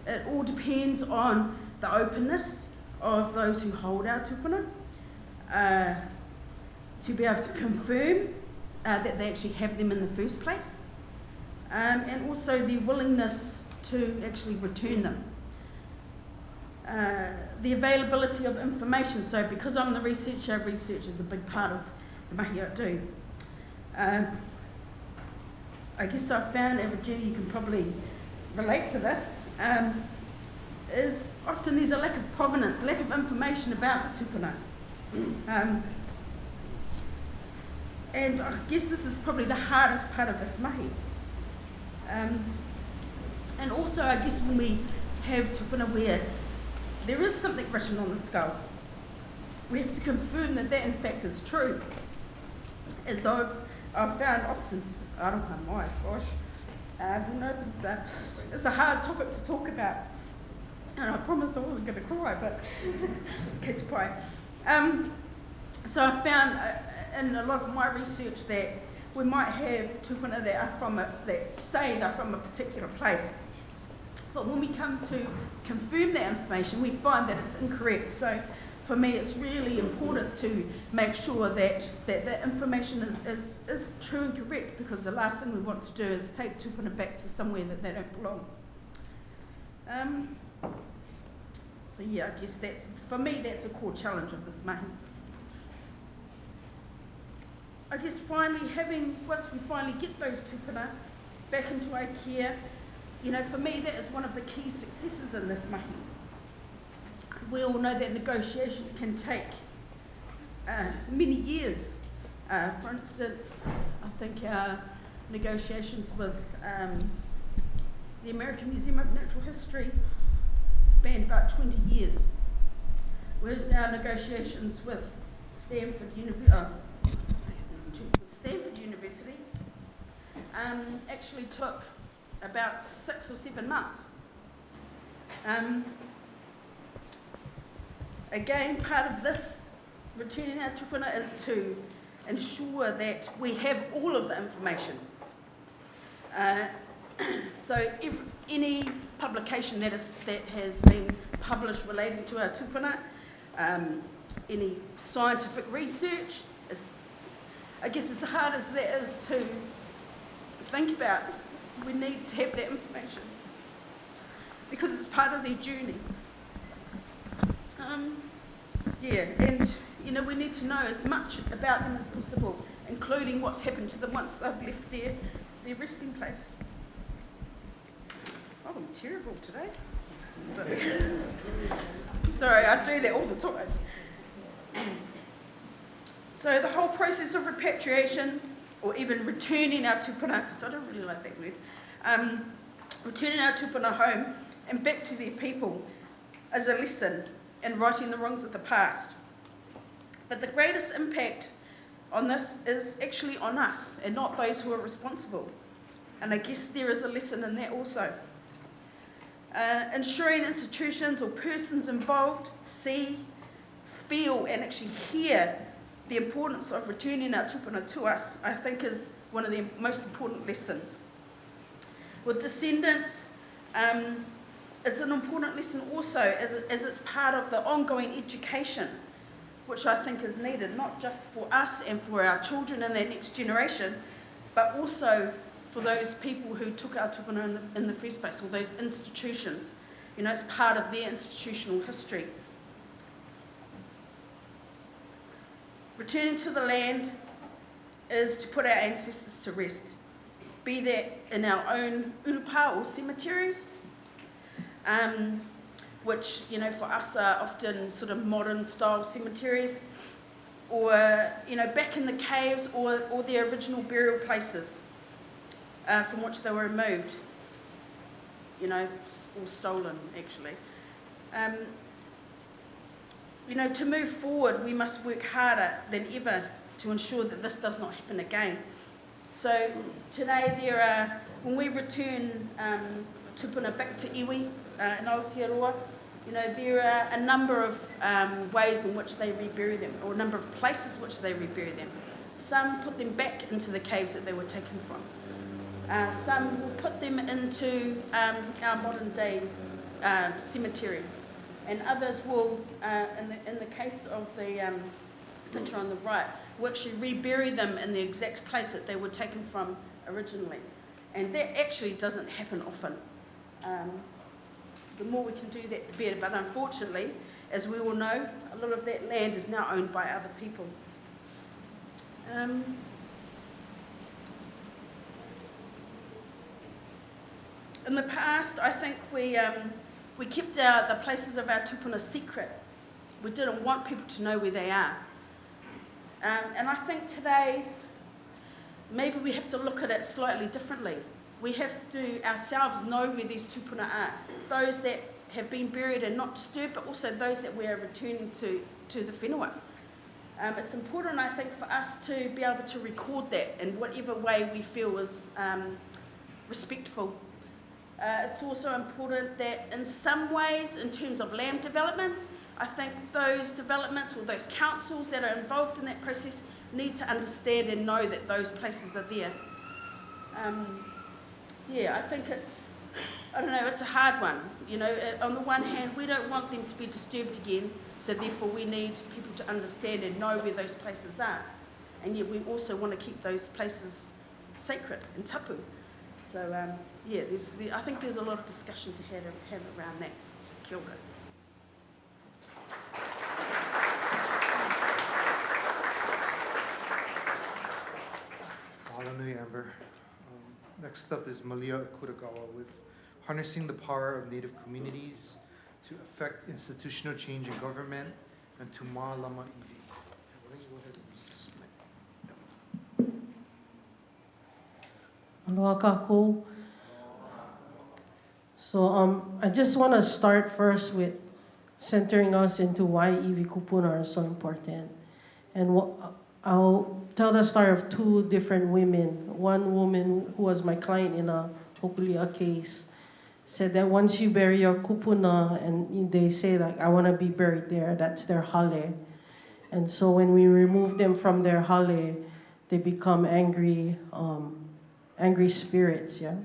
It all depends on the openness of those who hold our tupuna, to be able to confirm that they actually have them in the first place, and also their willingness to actually return them. The availability of information. So because I'm the researcher, research is a big part of the mahi I do. I guess I've found, and Regina, you can probably relate to this, is often there's a lack of provenance, lack of information about the tupuna. And I guess this is probably the hardest part of this mahi. And also, I guess when we have tupuna where there is something written on the skull, we have to confirm that that in fact is true. As I've found often, I don't know, my gosh, you know, it's a hard topic to talk about. And I promised I wasn't going to cry, but kids cry. So I found in a lot of my research that we might have tupuna that are from that say they're from a particular place. But when we come to confirm that information, we find that it's incorrect. So for me, it's really important to make sure that that information is true and correct, because the last thing we want to do is take tupuna back to somewhere that they don't belong. So yeah, I guess for me, that's a core challenge of this mahi. I guess finally once we finally get those tupuna back into our care, you know, for me, that is one of the key successes in this mahi. We all know that negotiations can take many years. For instance, I think our negotiations with the American Museum of Natural History spanned about 20 years. Whereas our negotiations with Stanford University actually took about 6 or 7 months. Again, part of this returning our tupuna is to ensure that we have all of the information. So if any publication that has been published relating to our tupuna, any scientific research, I guess as hard as that is to think about, we need to have that information because it's part of their journey. And you know, we need to know as much about them as possible, including what's happened to them once they've left their resting place. Oh, I'm terrible today. Sorry, I do that all the time. So the whole process of repatriation, or even returning our tupuna, because I don't really like that word, returning our tupuna home and back to their people is a lesson in righting the wrongs of the past. But the greatest impact on this is actually on us and not those who are responsible. And I guess there is a lesson in that also. Ensuring institutions or persons involved see, feel and actually hear the importance of returning our tupuna to us, I think is one of the most important lessons. With descendants, it's an important lesson also as it's part of the ongoing education, which I think is needed, not just for us and for our children and their next generation, but also for those people who took our tupuna in the first place, or those institutions. You know, it's part of their institutional history. Returning to the land is to put our ancestors to rest, be that in our own urupa or cemeteries, which, you know, for us are often sort of modern style cemeteries, or, you know, back in the caves or their original burial places from which they were removed, you know, or stolen actually. You know, to move forward, we must work harder than ever to ensure that this does not happen again. So today there are, when we return tupuna back to iwi in Aotearoa, you know, there are a number of ways in which they rebury them, or a number of places which they rebury them. Some put them back into the caves that they were taken from. Some will put them into our modern day cemeteries. And others will, in the case of the picture on the right, will actually rebury them in the exact place that they were taken from originally. And that actually doesn't happen often. The more we can do that, the better. But unfortunately, as we all know, a lot of that land is now owned by other people. In the past, I think we kept the places of our tupuna secret. We didn't want people to know where they are. And I think today, maybe we have to look at it slightly differently. We have to ourselves know where these tupuna are. Those that have been buried and not disturbed, but also those that we are returning to the whenua. It's important, I think, for us to be able to record that in whatever way we feel is respectful. It's also important that in some ways, in terms of land development, I think those developments or those councils that are involved in that process need to understand and know that those places are there. Yeah, I think it's a hard one. You know, on the one hand, we don't want them to be disturbed again, so therefore we need people to understand and know where those places are. And yet we also want to keep those places sacred and tapu. So yeah, I think there's a lot of discussion to have around that. Kia ora. Aranui, Amber. Next up is Malia Akutagawa with Harnessing the Power of Native Communities to Affect Institutional Change in Government, and to Mālama Iwi. Why don't you go ahead and use this mic? Aloha kākou. So I just want to start first with centering us into why Iwi Kūpuna are so important. And I'll tell the story of two different women. One woman who was my client in a Hokulia case said that once you bury your kupuna and they say like, I want to be buried there, that's their hale. And so when we remove them from their hale, they become angry spirits, yeah?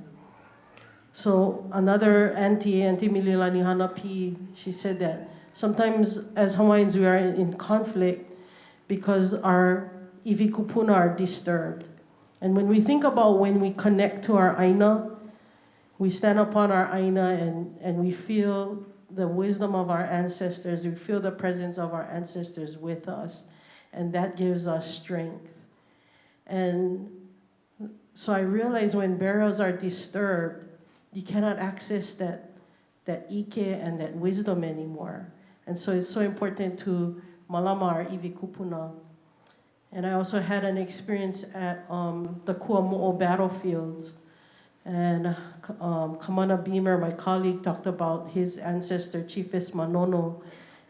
So another auntie Mililani Hanapi, she said that sometimes as Hawaiians we are in conflict because our Iwi Kūpuna are disturbed. And when we think about when we connect to our aina, we stand upon our aina and we feel the wisdom of our ancestors, we feel the presence of our ancestors with us, and that gives us strength. And so I realized when burials are disturbed, you cannot access that ike and that wisdom anymore. And so it's so important to Mālama our Iwi Kūpuna. And I also had an experience at the Kuamo'o battlefields. And Kamana Beamer, my colleague, talked about his ancestor, Chiefess Manono,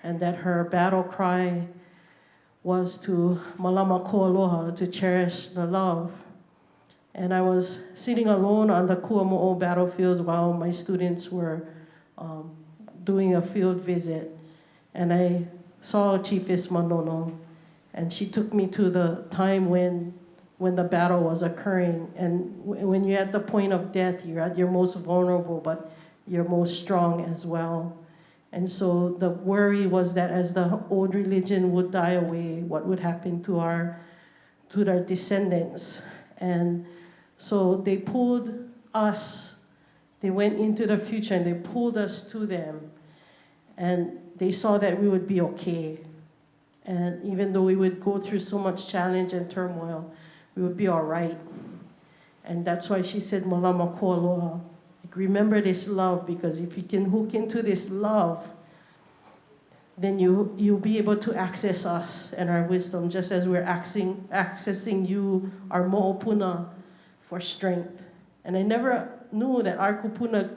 and that her battle cry was to Mālama Ko'aloha, to cherish the love. And I was sitting alone on the Kuamo'o battlefields while my students were doing a field visit. And I saw Chiefess Manono, and she took me to the time when when the battle was occurring. And when you're at the point of death, you're at your most vulnerable, but you're most strong as well. And so the worry was that as the old religion would die away, what would happen to their descendants? And so they pulled us, they went into the future and they pulled us to them. And they saw that we would be okay. And even though we would go through so much challenge and turmoil, we would be all right. And that's why she said, Mālama ko aloha. Like, remember this love, because if you can hook into this love, then you'll be able to access us and our wisdom, just as we're accessing you, our mo'opuna, for strength. And I never knew that our kupuna,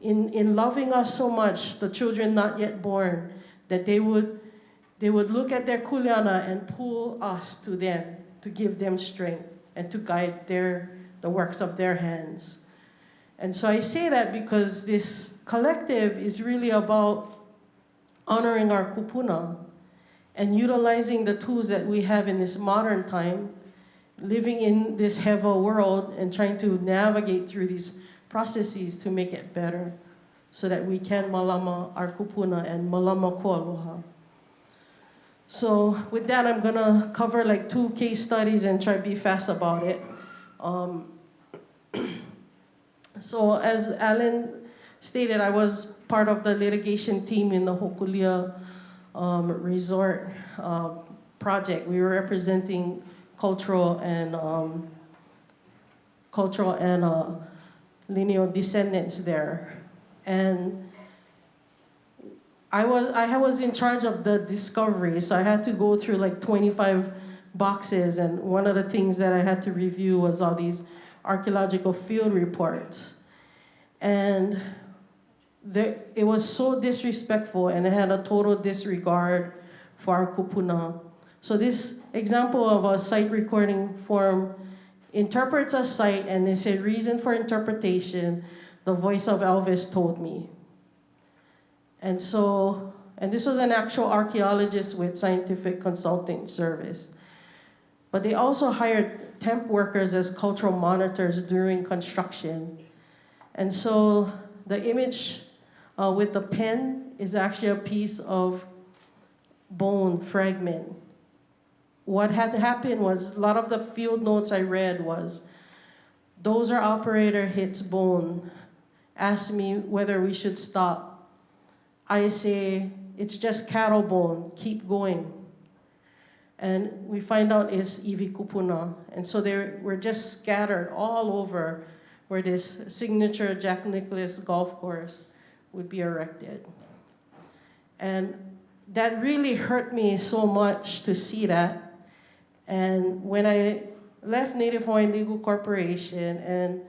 in loving us so much, the children not yet born, that they would look at their kuleana and pull us to them, to give them strength and to guide the works of their hands. And so I say that because this collective is really about honoring our kupuna and utilizing the tools that we have in this modern time, living in this hewa world and trying to navigate through these processes to make it better so that we can malama our kupuna and malama ko aloha. So with that, I'm gonna cover like 2 case studies and try to be fast about it. So as Alan stated, I was part of the litigation team in the Hokulia resort project. We were representing cultural and lineal descendants there. And I was in charge of the discovery, so I had to go through like 25 boxes, and one of the things that I had to review was all these archaeological field reports. And it was so disrespectful, and it had a total disregard for our kupuna. So this example of a site recording form interprets a site, and they say, reason for interpretation, the voice of Elvis told me. And so, and this was an actual archaeologist with scientific consulting service. But they also hired temp workers as cultural monitors during construction. And so the image with the pen is actually a piece of bone fragment. What had happened was, a lot of the field notes I read was, dozer operator hits bone, asked me whether we should stop. I say, it's just cattle bone, keep going. And we find out it's Iwi Kūpuna. And so they were just scattered all over where this signature Jack Nicklaus golf course would be erected. And that really hurt me so much to see that. And when I left Native Hawaiian Legal Corporation and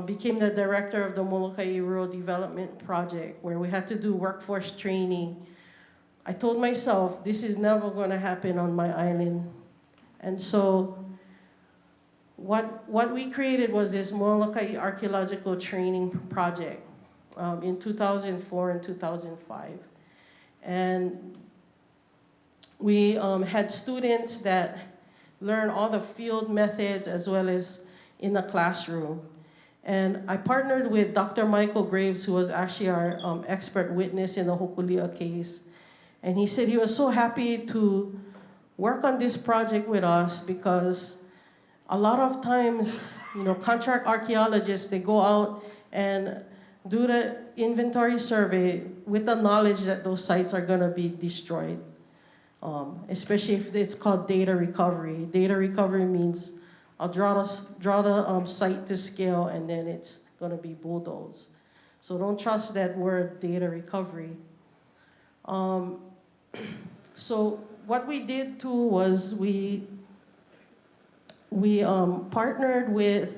became the director of the Molokai Rural Development Project, where we had to do workforce training, I told myself, this is never going to happen on my island. And so what we created was this Molokai Archaeological Training Project in 2004 and 2005. And we had students that learn all the field methods as well as in the classroom. And I partnered with Dr. Michael Graves, who was actually our expert witness in the Hokulia case. And he said he was so happy to work on this project with us because a lot of times, contract archaeologists, they go out and do the inventory survey with the knowledge that those sites are gonna be destroyed. Especially if it's called data recovery. Data recovery means I'll draw the site to scale and then it's gonna be bulldozed. So don't trust that word, data recovery. So what we did too was we partnered with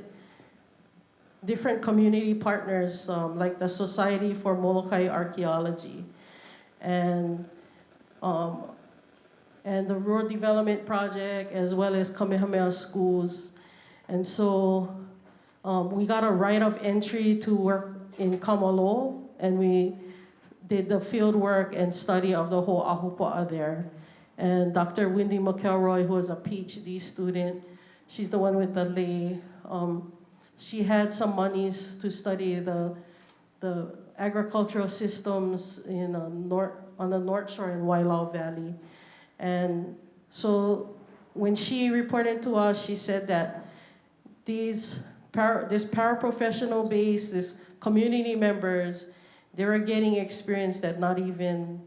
different community partners like the Society for Molokai Archaeology and the Rural Development Project, as well as Kamehameha Schools. And so we got a right of entry to work in Kamalo, and we did the field work and study of the whole ahupua'a there. And Dr. Wendy McElroy, who was a PhD student, She's the one with the lei. She had some monies to study the agricultural systems in on the North Shore in Wailau Valley. And so when she reported to us, she said that this paraprofessional base, this community members, they were getting experience that not even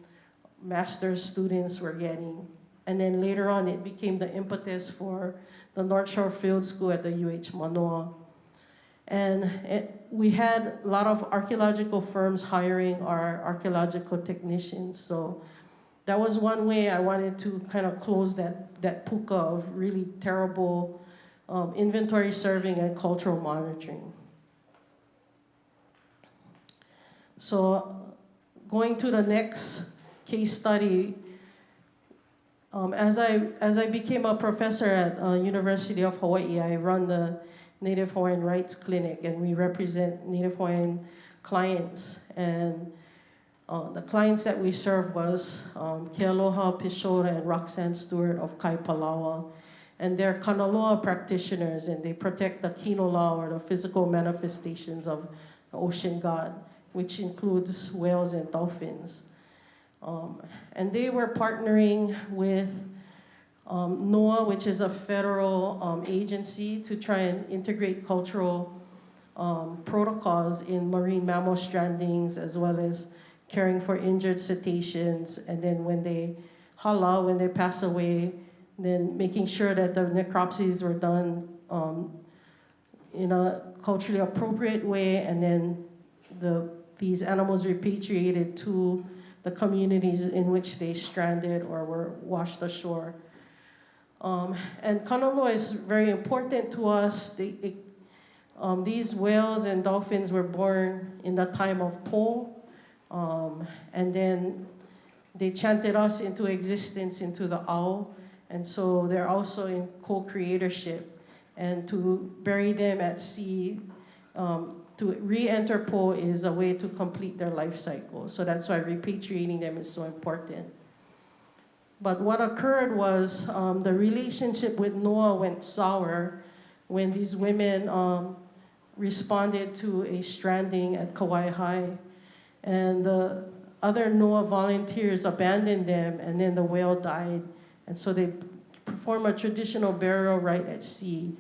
master's students were getting. And then later on, it became the impetus for the North Shore Field School at the UH Manoa. And we had a lot of archaeological firms hiring our archaeological technicians. So that was one way I wanted to kind of close that puka of really terrible inventory serving and cultural monitoring. So going to the next case study, as I became a professor at University of Hawaii, I run the Native Hawaiian Rights Clinic, and we represent Native Hawaiian clients. And the clients that we serve was Kealoha Pishora and Roxanne Stewart of Kaipalawa. And they're kanaloa practitioners, and they protect the kinola, or the physical manifestations of the ocean god, which includes whales and dolphins. And they were partnering with NOAA, which is a federal agency, to try and integrate cultural protocols in marine mammal strandings, as well as caring for injured cetaceans. And then when they hala, when they pass away, then making sure that the necropsies were done in a culturally appropriate way, and then these animals repatriated to the communities in which they stranded or were washed ashore. And kanaloa is very important to us. These whales and dolphins were born in the time of Po, and then they chanted us into existence, into the ao, and so they're also in co-creatorship. And to bury them at sea, to re-enter Po is a way to complete their life cycle. So that's why repatriating them is so important. But what occurred was the relationship with NOAA went sour when these women responded to a stranding at Kauai High. And the other NOAA volunteers abandoned them, and then the whale died. And so they perform a traditional burial rite at sea.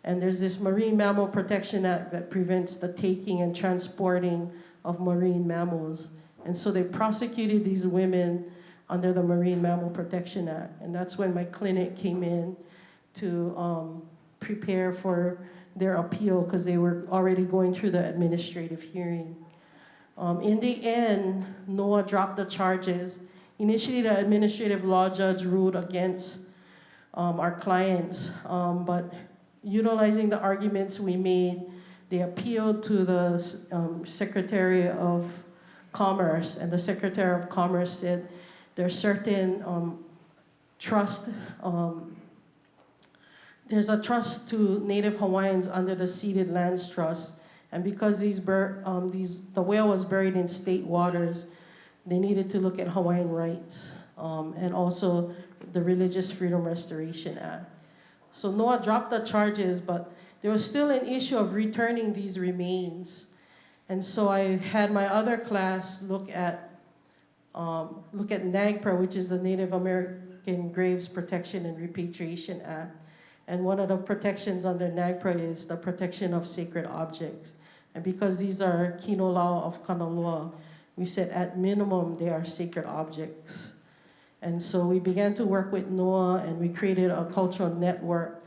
And there's this Marine Mammal Protection Act that prevents the taking and transporting of marine mammals. And so they prosecuted these women under the Marine Mammal Protection Act. And that's when my clinic came in to prepare for their appeal, because they were already going through the administrative hearing. In the end, NOAA dropped the charges. Initially, the administrative law judge ruled against our clients, but utilizing the arguments we made, they appealed to the Secretary of Commerce, and the Secretary of Commerce said there's certain trust, there's a trust to Native Hawaiians under the Ceded Lands Trust, and because the whale was buried in state waters, they needed to look at Hawaiian rights, and also the Religious Freedom Restoration Act. So NOAA dropped the charges, but there was still an issue of returning these remains. And so I had my other class look at NAGPRA, which is the Native American Graves Protection and Repatriation Act. And one of the protections under NAGPRA is the protection of sacred objects. And because these are kinolau of kanaloa, we said at minimum they are sacred objects. And so we began to work with NOAA, and we created a cultural network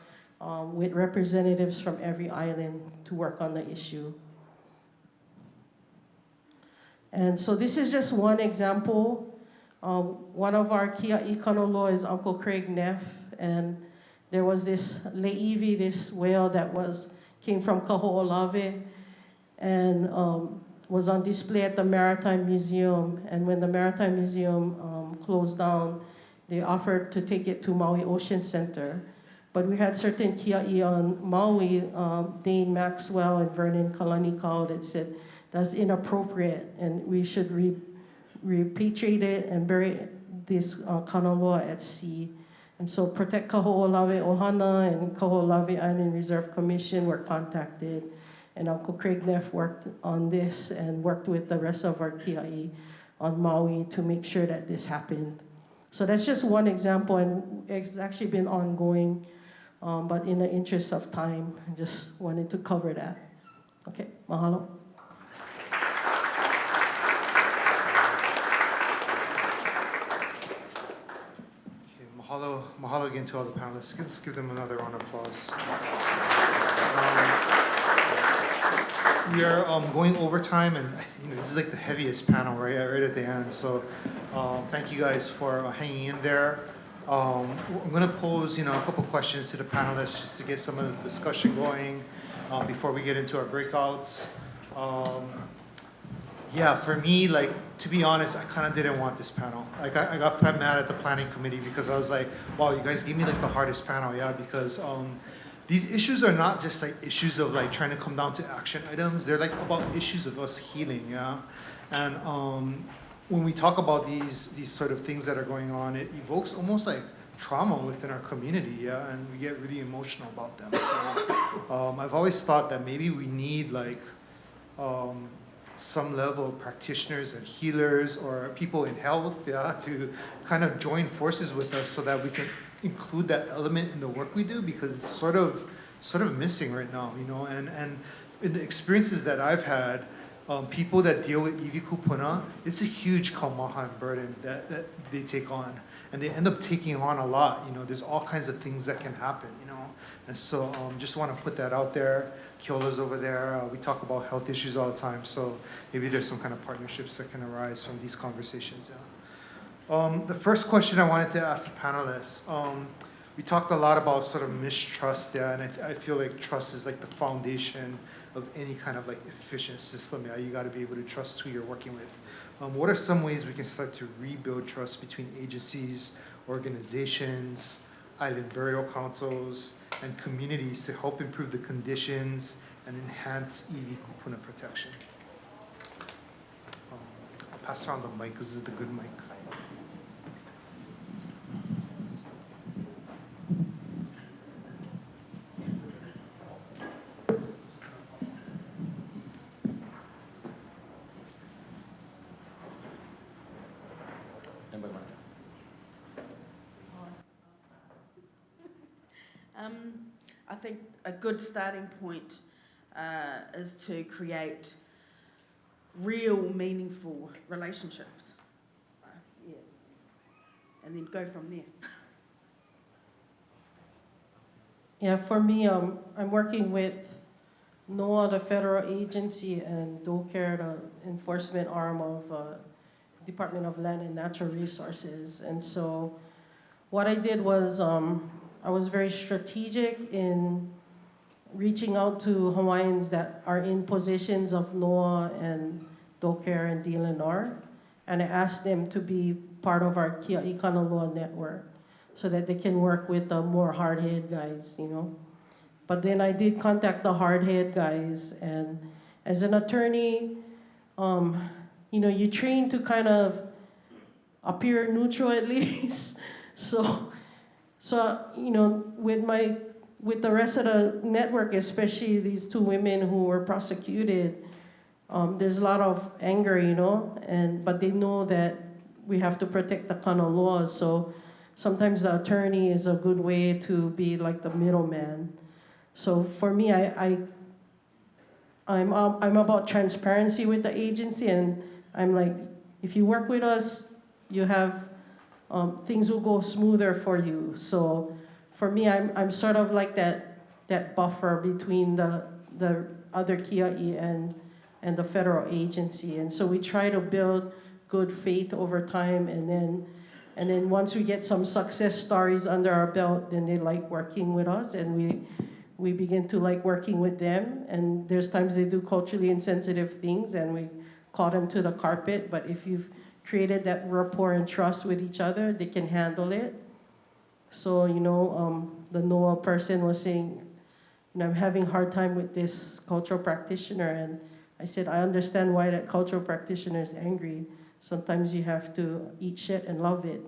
with representatives from every island to work on the issue. And so this is just one example. One of our kia'i kanaloa is Uncle Craig Neff, and there was this le'iwi, this whale that came from Kaho'olawe, and was on display at the Maritime Museum. And when the Maritime Museum closed down, they offered to take it to Maui Ocean Center. But we had certain kia'i on Maui, Dane Maxwell and Vernon Kalanikau, that said that's inappropriate, and we should repatriate it and bury this kanaloa at sea. And so Protect Kaho'olawe Ohana and Kaho'olawe Island Reserve Commission were contacted, and Uncle Craig Neff worked on this and worked with the rest of our kia'i on Maui to make sure that this happened. So that's just one example, and it's actually been ongoing, but in the interest of time, I just wanted to cover that. Okay, mahalo. Mahalo again to all the panelists. Let's give them another round of applause. We are going overtime, and this is like the heaviest panel right at the end. So thank you guys for hanging in there. I'm going to pose a couple questions to the panelists just to get some of the discussion going before we get into our breakouts. Yeah, for me, to be honest, I kind of didn't want this panel. I got mad at the planning committee because I was like, wow, you guys gave me the hardest panel, yeah, because these issues are not just issues of trying to come down to action items. They're about issues of us healing, yeah. And when we talk about these sort of things that are going on, it evokes almost trauma within our community, yeah, and we get really emotional about them. So I've always thought that maybe we need some level of practitioners and healers or people in health, yeah, to kind of join forces with us so that we can include that element in the work we do, because it's sort of missing right now, and in the experiences that I've had, people that deal with Iwi Kūpuna, it's a huge kaumaha burden that they take on, and they end up taking on a lot. There's all kinds of things that can happen, and so just want to put that out there. Keola's over there. We talk about health issues all the time, so maybe there's some kind of partnerships that can arise from these conversations. Yeah. The first question I wanted to ask the panelists, we talked a lot about sort of mistrust, yeah, and I feel like trust is the foundation of any kind of efficient system. Yeah, you got to be able to trust who you're working with. What are some ways we can start to rebuild trust between agencies, organizations, island burial councils, and communities to help improve the conditions and enhance Iwi Kūpuna protection? I'll pass around the mic because this is the good mic. I think a good starting point is to create real, meaningful relationships. Yeah. And then go from there. Yeah, for me, I'm working with NOAA, the federal agency, and DOCARE, the enforcement arm of Department of Land and Natural Resources. And so what I did was I was very strategic in reaching out to Hawaiians that are in positions of NOAA and DOCARE and DLNR, and I asked them to be part of our Kia'i Kanaloa network so that they can work with the more hard-head guys, But then I did contact the hard-head guys, and as an attorney, you train to kind of appear neutral at least. So with the rest of the network, especially these two women who were prosecuted, there's a lot of anger, but they know that we have to protect the kana laws. So sometimes the attorney is a good way to be like the middleman. So for me, I'm about transparency with the agency, and I'm like, if you work with us, you have things will go smoother for you. So for me, I'm sort of like that buffer between the other kia'i and the federal agency. And so we try to build good faith over time, and then once we get some success stories under our belt, then they like working with us, and we begin to like working with them. And there's times they do culturally insensitive things, and we call them to the carpet. But if you've created that rapport and trust with each other, they can handle it. So, the NOAA person was saying, I'm having a hard time with this cultural practitioner. And I said, I understand why that cultural practitioner is angry. Sometimes you have to eat shit and love it.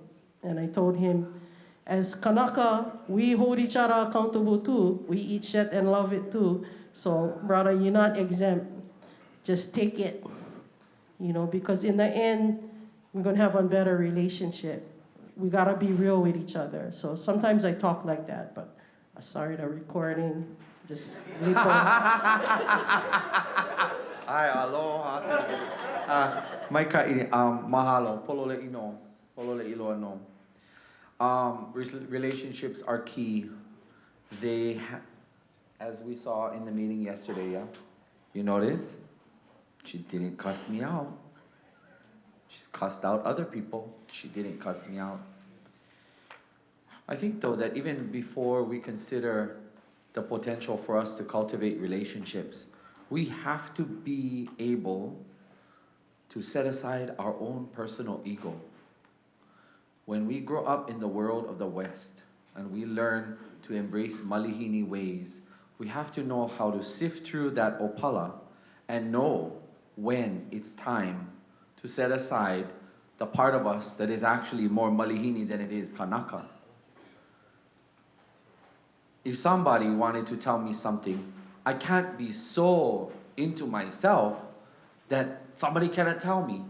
And I told him, As Kanaka, we hold each other accountable too. We eat shit and love it too. So, brother, you're not exempt. Just take it, because in the end, we're gonna have a better relationship. We gotta be real with each other. So sometimes I talk like that, but I started a recording. Just leave Hi, aloha. Mai ka'i, mahalo, polole ino, polole iloa no. Relationships are key. As we saw in the meeting yesterday, yeah? You notice? She didn't cuss me out. She's cussed out other people. She didn't cuss me out. I think, though, that even before we consider the potential for us to cultivate relationships, we have to be able to set aside our own personal ego. When we grow up in the world of the West and we learn to embrace malihini ways, we have to know how to sift through that opala and know when it's time to set aside the part of us that is actually more malihini than it is kanaka. If somebody wanted to tell me something, I can't be so into myself that somebody cannot tell me.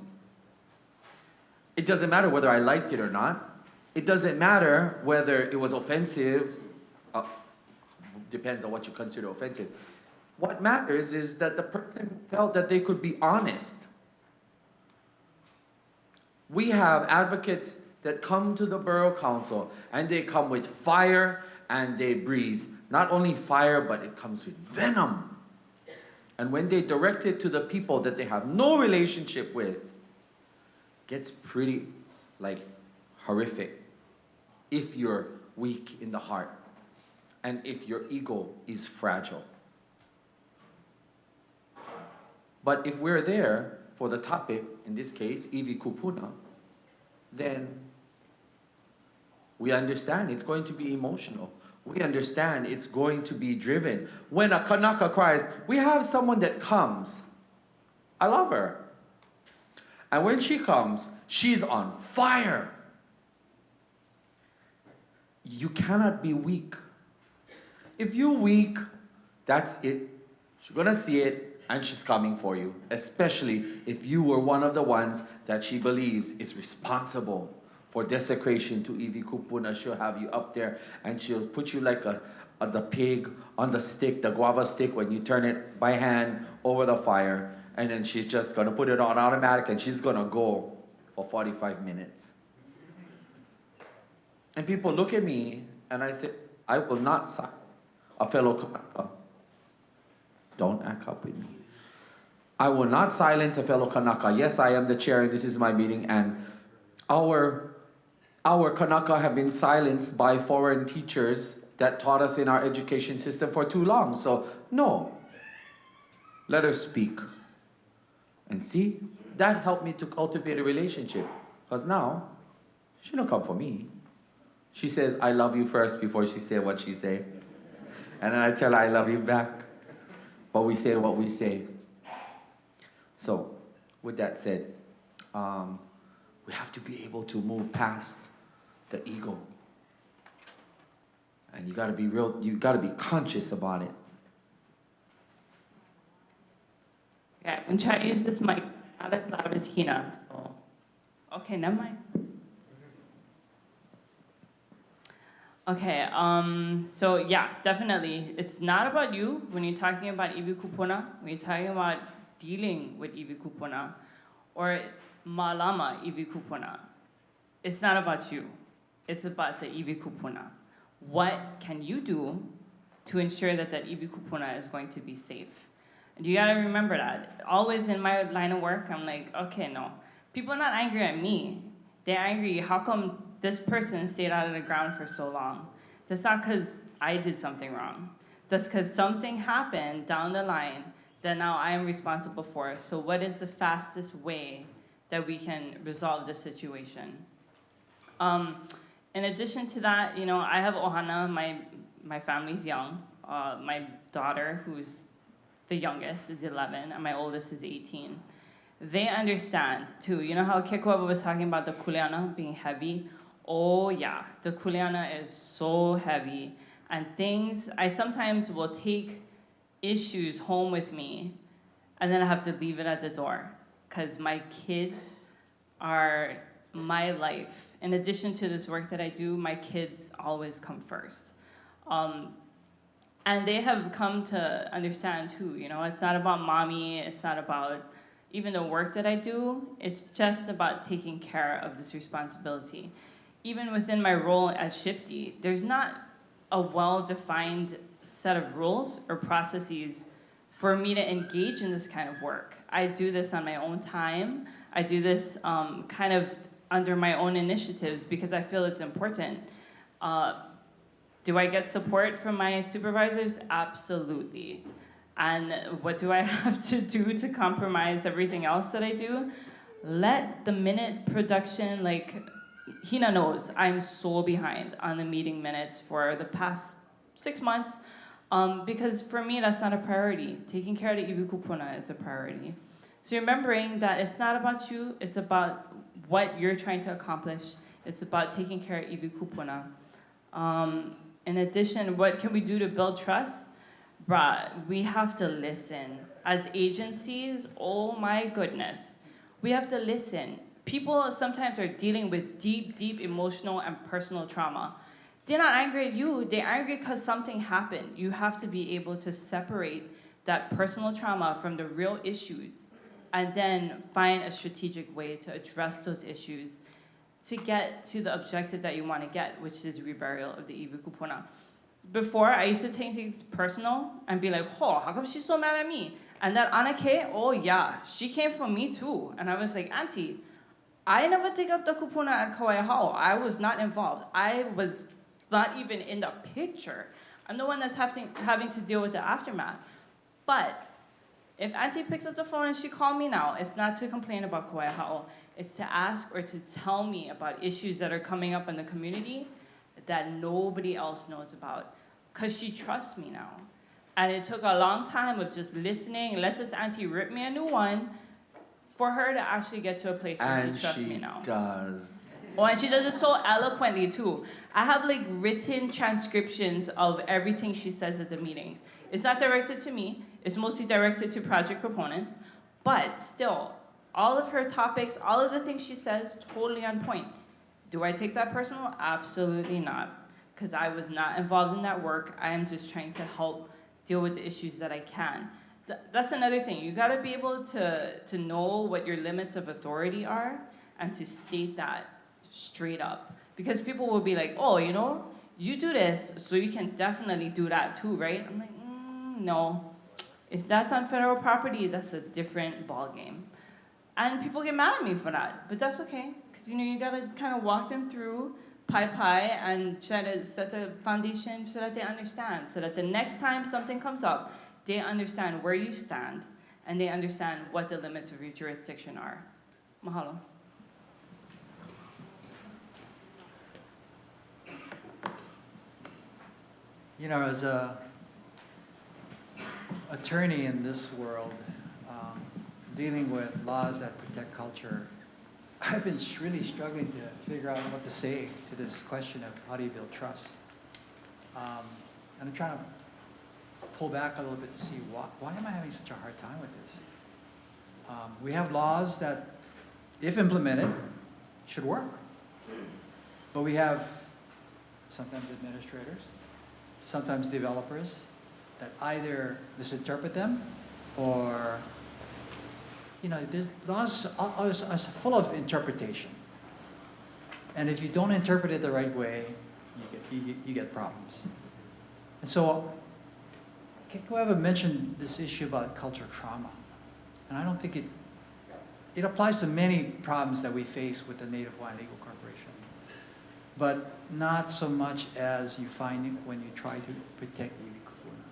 It doesn't matter whether I liked it or not. It doesn't matter whether it was offensive. Depends on what you consider offensive. What matters is that the person felt that they could be honest. We have advocates that come to the Borough Council and they come with fire and they breathe not only fire, but it comes with venom. And when they direct it to the people that they have no relationship with, it gets pretty, horrific if you're weak in the heart and if your ego is fragile. But if we're there for the topic, in this case, Iwi Kūpuna, then we understand it's going to be emotional. We understand it's going to be driven. When a Kanaka cries, we have someone that comes. I love her. And when she comes, she's on fire. You cannot be weak. If you're weak, that's it. She's gonna see it, and she's coming for you. Especially if you were one of the ones that she believes is responsible for desecration to Iwi Kūpuna. She'll have you up there, and she'll put you like the pig on the stick, the guava stick, when you turn it by hand over the fire, and then she's just gonna put it on automatic, and she's gonna go for 45 minutes. And people look at me, and I say, I will not silence a fellow Kanaka. Don't act up with me. I will not silence a fellow Kanaka. Yes, I am the chair, and this is my meeting, and our Kanaka have been silenced by foreign teachers that taught us in our education system for too long. So, no. Let her speak. And see, that helped me to cultivate a relationship. Because now, she don't come for me. She says, I love you first before she say what she say. And then I tell her I love you back. But we say what we say. So, with that said, we have to be able to move past the ego. And you gotta be real, you gotta be conscious about it. Yeah, I'm trying to use this mic, not as loud as Hina. So. Okay, never mind. Okay, so yeah, definitely. It's not about you when you're talking about Iwi Kūpuna, when you're talking about dealing with Iwi Kūpuna, or Mālama Iwi Kūpuna. It's not about you. It's about the Iwi Kūpuna. What can you do to ensure that that Iwi Kūpuna is going to be safe? And you gotta remember that. Always in my line of work, I'm like, okay, no. People are not angry at me. They're angry, how come this person stayed out of the ground for so long? That's not because I did something wrong. That's because something happened down the line that now I am responsible for. So what is the fastest way that we can resolve this situation? In addition to that, I have ohana, my family's young. My daughter, who's the youngest, is 11, and my oldest is 18. They understand, too. You know how Kekuewa was talking about the kuleana being heavy? oh yeah, the kuleana is so heavy. And things, I sometimes will take issues home with me, and then I have to leave it at the door, because my kids are my life. In addition to this work that I do, my kids always come first. And they have come to understand too, you know, it's not about mommy, it's not about even the work that I do, it's just about taking care of this responsibility. Even within my role at Shipti, there's not a well-defined set of rules or processes for me to engage in this kind of work. I do this on my own time. I do this kind of under my own initiatives because I feel it's important. Do I get support from my supervisors? Absolutely. And what do I have to do to compromise everything else that I do? Let the minute production, like Hina knows, I'm so behind on the meeting minutes for the past 6 months because for me, that's not a priority. Taking care of the Iwi Kūpuna is a priority. So remembering that it's not about you, it's about what you're trying to accomplish. It's about taking care of Iwi Kūpuna. In addition, what can we do to build trust? Bruh, we have to listen. As agencies, oh my goodness, we have to listen. People sometimes are dealing with deep, deep emotional and personal trauma. They're not angry at you, they're angry because something happened. You have to be able to separate that personal trauma from the real issues and then find a strategic way to address those issues to get to the objective that you want to get, which is reburial of the Iwi Kūpuna. Before, I used to take things personal and be like, oh, how come she's so mad at me? And that Anake, oh yeah, she came from me too. And I was like, Auntie, I never dig up the kupuna at Ka'iwakīloumoku. I was not involved. I was not even in the picture. I'm the one that's having to deal with the aftermath. But if Auntie picks up the phone and she called me now, it's not to complain about Ka'iwakīloumoku. It's to ask or to tell me about issues that are coming up in the community that nobody else knows about. Because she trusts me now. And it took a long time of just listening, let this auntie rip me a new one, for her to actually get to a place where she trusts me now. And she does. Oh, and she does it so eloquently too. I have like written transcriptions of everything she says at the meetings. It's not directed to me, it's mostly directed to project proponents, but still, all of her topics, all of the things she says, totally on point. Do I take that personal? Absolutely not, because I was not involved in that work. I am just trying to help deal with the issues that I can. That's another thing. You gotta be able to know what your limits of authority are and to state that straight up. Because people will be like, oh, you know, you do this, so you can definitely do that too, right? I'm like, no. If that's on federal property, that's a different ballgame. And people get mad at me for that, but that's okay. Because you know, you gotta kind of walk them through pai and try to set the foundation so that they understand. So that the next time something comes up, they understand where you stand and they understand what the limits of your jurisdiction are. Mahalo. You know, as a attorney in this world, dealing with laws that protect culture, I've been really struggling to figure out what to say to this question of how do you build trust. And I'm trying to pull back a little bit to see why am I having such a hard time with this? We have laws that, if implemented, should work. But we have sometimes administrators, sometimes developers that either misinterpret them or, you know, there's laws are full of interpretation. And if you don't interpret it the right way, you get problems. And so, Kekuewa mentioned this issue about cultural trauma. And I don't think it applies to many problems that we face with the Native Hawaiian Legal Corporation. But not so much as you find it when you try to protect Iwi Kūpuna.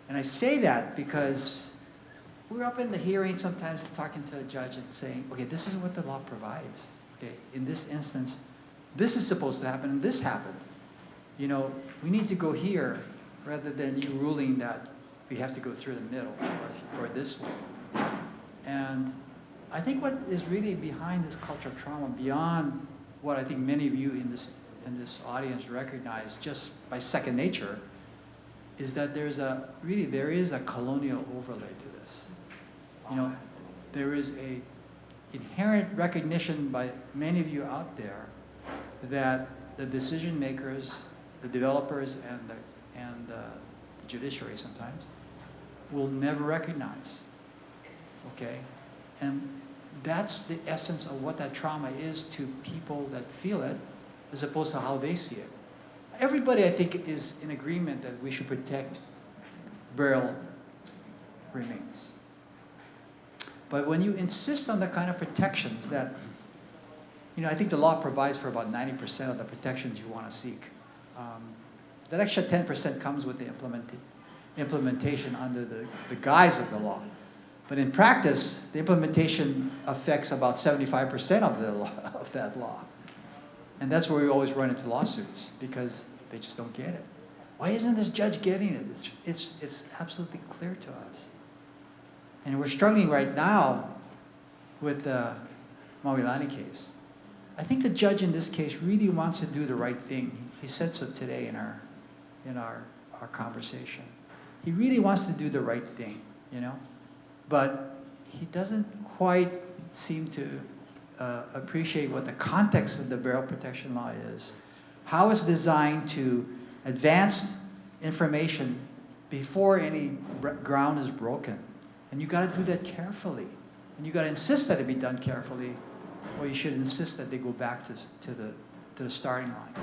And I say that because we're up in the hearing sometimes talking to a judge and saying, okay, this is what the law provides. Okay, in this instance, this is supposed to happen and this happened. You know, we need to go here rather than you ruling that we have to go through the middle or this way. And I think what is really behind this cultural trauma, beyond what I think many of you in this audience recognize just by second nature is that there is a colonial overlay to this. You know, there is a inherent recognition by many of you out there that the decision makers, the developers, and the judiciary sometimes will never recognize. Okay, and that's the essence of what that trauma is to people that feel it, as opposed to how they see it. Everybody, I think, is in agreement that we should protect burial remains. But when you insist on the kind of protections that, you know, I think the law provides for about 90% of the protections you want to seek. That extra 10% comes with the implementation under the guise of the law. But in practice, the implementation affects about 75% of that law. And that's where we always run into lawsuits, because they just don't get it. Why isn't this judge getting it? It's absolutely clear to us. And we're struggling right now with the Maulani case. I think the judge in this case really wants to do the right thing. He said so today in our conversation. He really wants to do the right thing, you know? But he doesn't quite seem to appreciate what the context of the burial protection law is, how it's designed to advance information before any ground is broken. And you got to do that carefully. And you got to insist that it be done carefully, or you should insist that they go back to the starting line.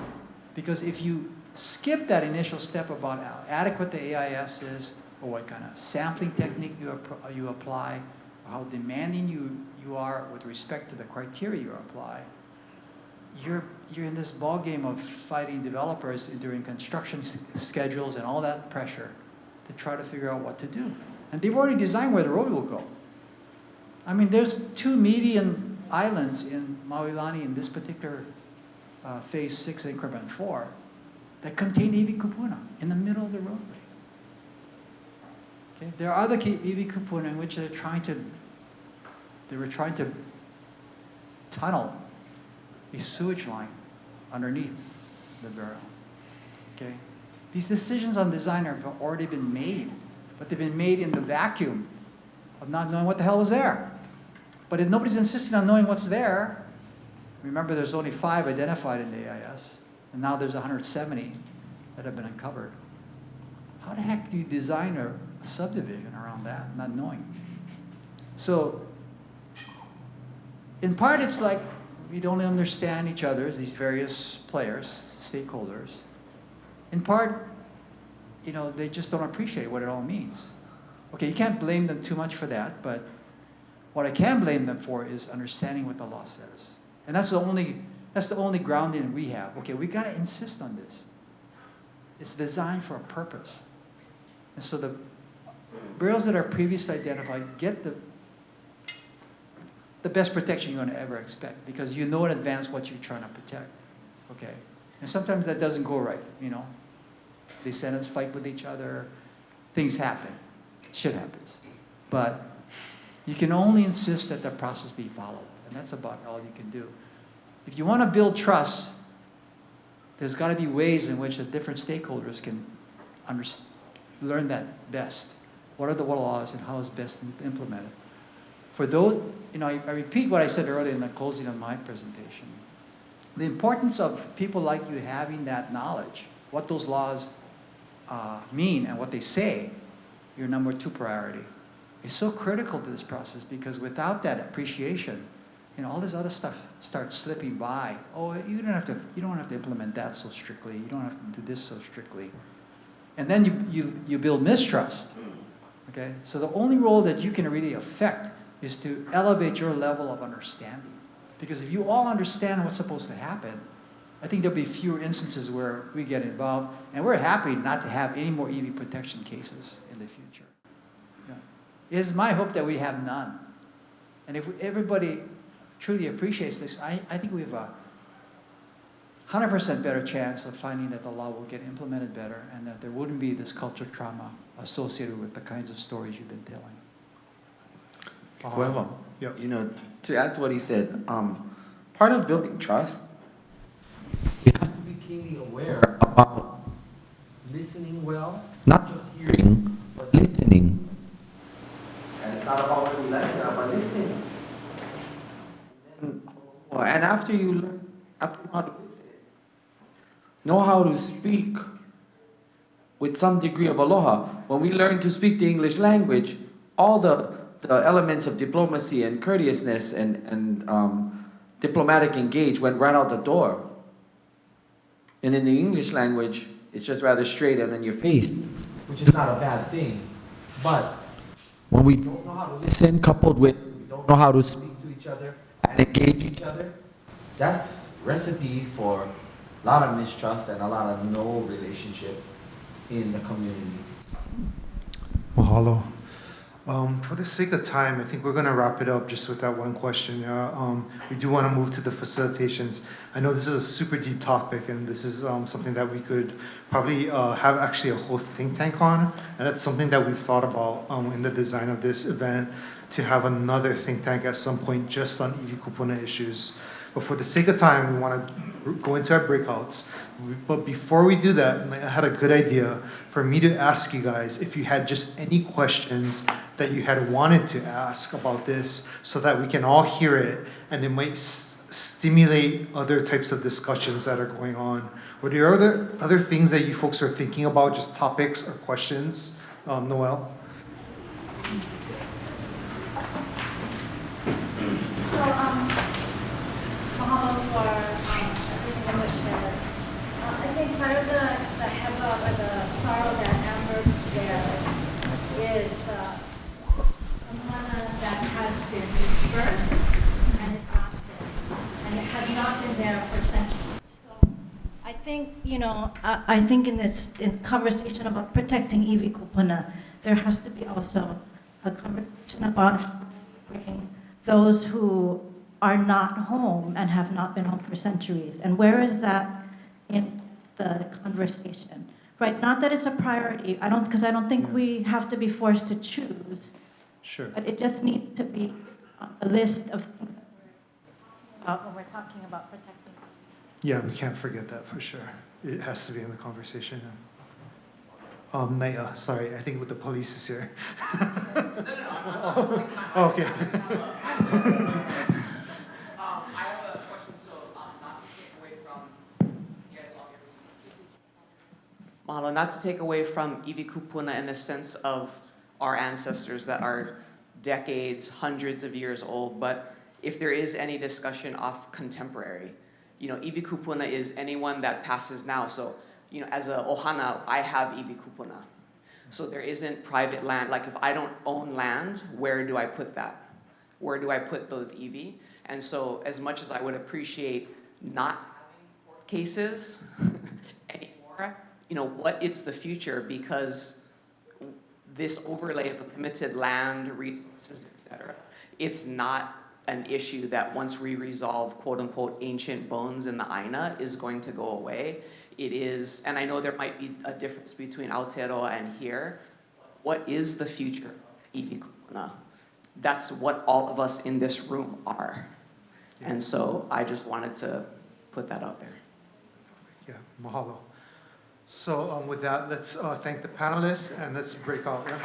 Because if you skip that initial step about how adequate the AIS is, or what kind of sampling technique you apply, or how demanding you are with respect to the criteria you apply, you're in this ballgame of fighting developers during construction schedules and all that pressure to try to figure out what to do. And they've already designed where the road will go. I mean, there's 2 median islands in Maulani in this particular phase 6 increment 4 that contain Iwi Kūpuna in the middle of the roadway. Okay? There are other Iwi Kūpuna in which they were trying to tunnel a sewage line underneath the burial. Okay? These decisions on design have already been made, but they've been made in the vacuum of not knowing what the hell was there. But if nobody's insisting on knowing what's there, remember there's only 5 identified in the AIS, and now there's 170 that have been uncovered. How the heck do you design a subdivision around that, not knowing? So, in part it's like we don't understand each other as these various players, stakeholders. In part, you know, they just don't appreciate what it all means. Okay, you can't blame them too much for that, but what I can blame them for is understanding what the law says. And that's the only grounding we have. Okay, we gotta insist on this. It's designed for a purpose. And so the burials that are previously identified get the best protection you're gonna ever expect, because you know in advance what you're trying to protect, okay? And sometimes that doesn't go right, you know? Descendants fight with each other, things happen, shit happens. But you can only insist that the process be followed, and that's about all you can do. If you want to build trust, there's got to be ways in which the different stakeholders can learn that best. What are the laws and how is best implemented? For those, you know, I repeat what I said earlier in the closing of my presentation. The importance of people like you having that knowledge, what those laws mean and what they say, your number 2 priority, is so critical to this process, because without that appreciation, you know, all this other stuff starts slipping by. Oh, you don't have to implement that so strictly. You don't have to do this so strictly. And then you build mistrust. Okay? So the only role that you can really affect is to elevate your level of understanding. Because if you all understand what's supposed to happen, I think there'll be fewer instances where we get involved, and we're happy not to have any more EV protection cases in the future. You know, it is my hope that we have none. And if everybody truly appreciates this, I think we have a 100% better chance of finding that the law will get implemented better, and that there wouldn't be this cultural trauma associated with the kinds of stories you've been telling. Kekuewa, Yep. you know, to add to what he said, part of building trust keenly aware about listening well, not just hearing, but listening. And it's not about what we like, but listening. And after you learn, after you know how to listen, know how to speak with some degree of aloha. When we learn to speak the English language, all the elements of diplomacy and courteousness and diplomatic engage went right out the door. And in the English language, it's just rather straight and in your face, which is not a bad thing. But when we don't know how to listen, coupled with we don't know how to speak to each other and engage each other, that's recipe for a lot of mistrust and a lot of no relationship in the community. Mahalo. For the sake of time, I think we're going to wrap it up just with that one question. We do want to move to the facilitations. I know this is a super deep topic, and this is something that we could probably have actually a whole think tank on, and that's something that we've thought about in the design of this event, to have another think tank at some point just on Iwi Kūpuna issues. But for the sake of time, we want to go into our breakouts. But before we do that, I had a good idea for me to ask you guys if you had just any questions that you had wanted to ask about this, so that we can all hear it and it might stimulate other types of discussions that are going on. Were there other things that you folks are thinking about, just topics or questions? Noel? So, mahalo for everything that was shared. I think part of the havoc or the sorrow that Amber there is someone that has been dispersed and is not there, and it has not been there for centuries. So I think, I think in conversation about protecting Iwi Kūpuna, there has to be also a conversation about how to bring those who are not home and have not been home for centuries. And where is that in the conversation? Right, not that it's a priority, because I don't think we have to be forced to choose. Sure. But it just needs to be on a list of things that when we're talking about protecting. Yeah, we can't forget that for sure. It has to be in the conversation. Naya, sorry, I think with the police is here. Okay. I have a question, so not to take away from you guys all here. Mahalo, not to take away from Iwi Kūpuna in the sense of our ancestors that are decades, hundreds of years old, but if there is any discussion of contemporary, Iwi Kūpuna is anyone that passes now. So, as a ohana, I have Iwi Kūpuna. So there isn't private land. Like if I don't own land, where do I put that? Where do I put those Iwi? And so as much as I would appreciate not having court cases anymore, what is the future? Because this overlay of limited land, resources, etc., it's not an issue that once we resolve quote unquote ancient bones in the Aina is going to go away. It is, and I know there might be a difference between Aotearoa and here. What is the future of Iwi Kūpuna? That's what all of us in this room are. And so I just wanted to put that out there. Yeah, mahalo. So with that, let's thank the panelists and let's break out. Yeah?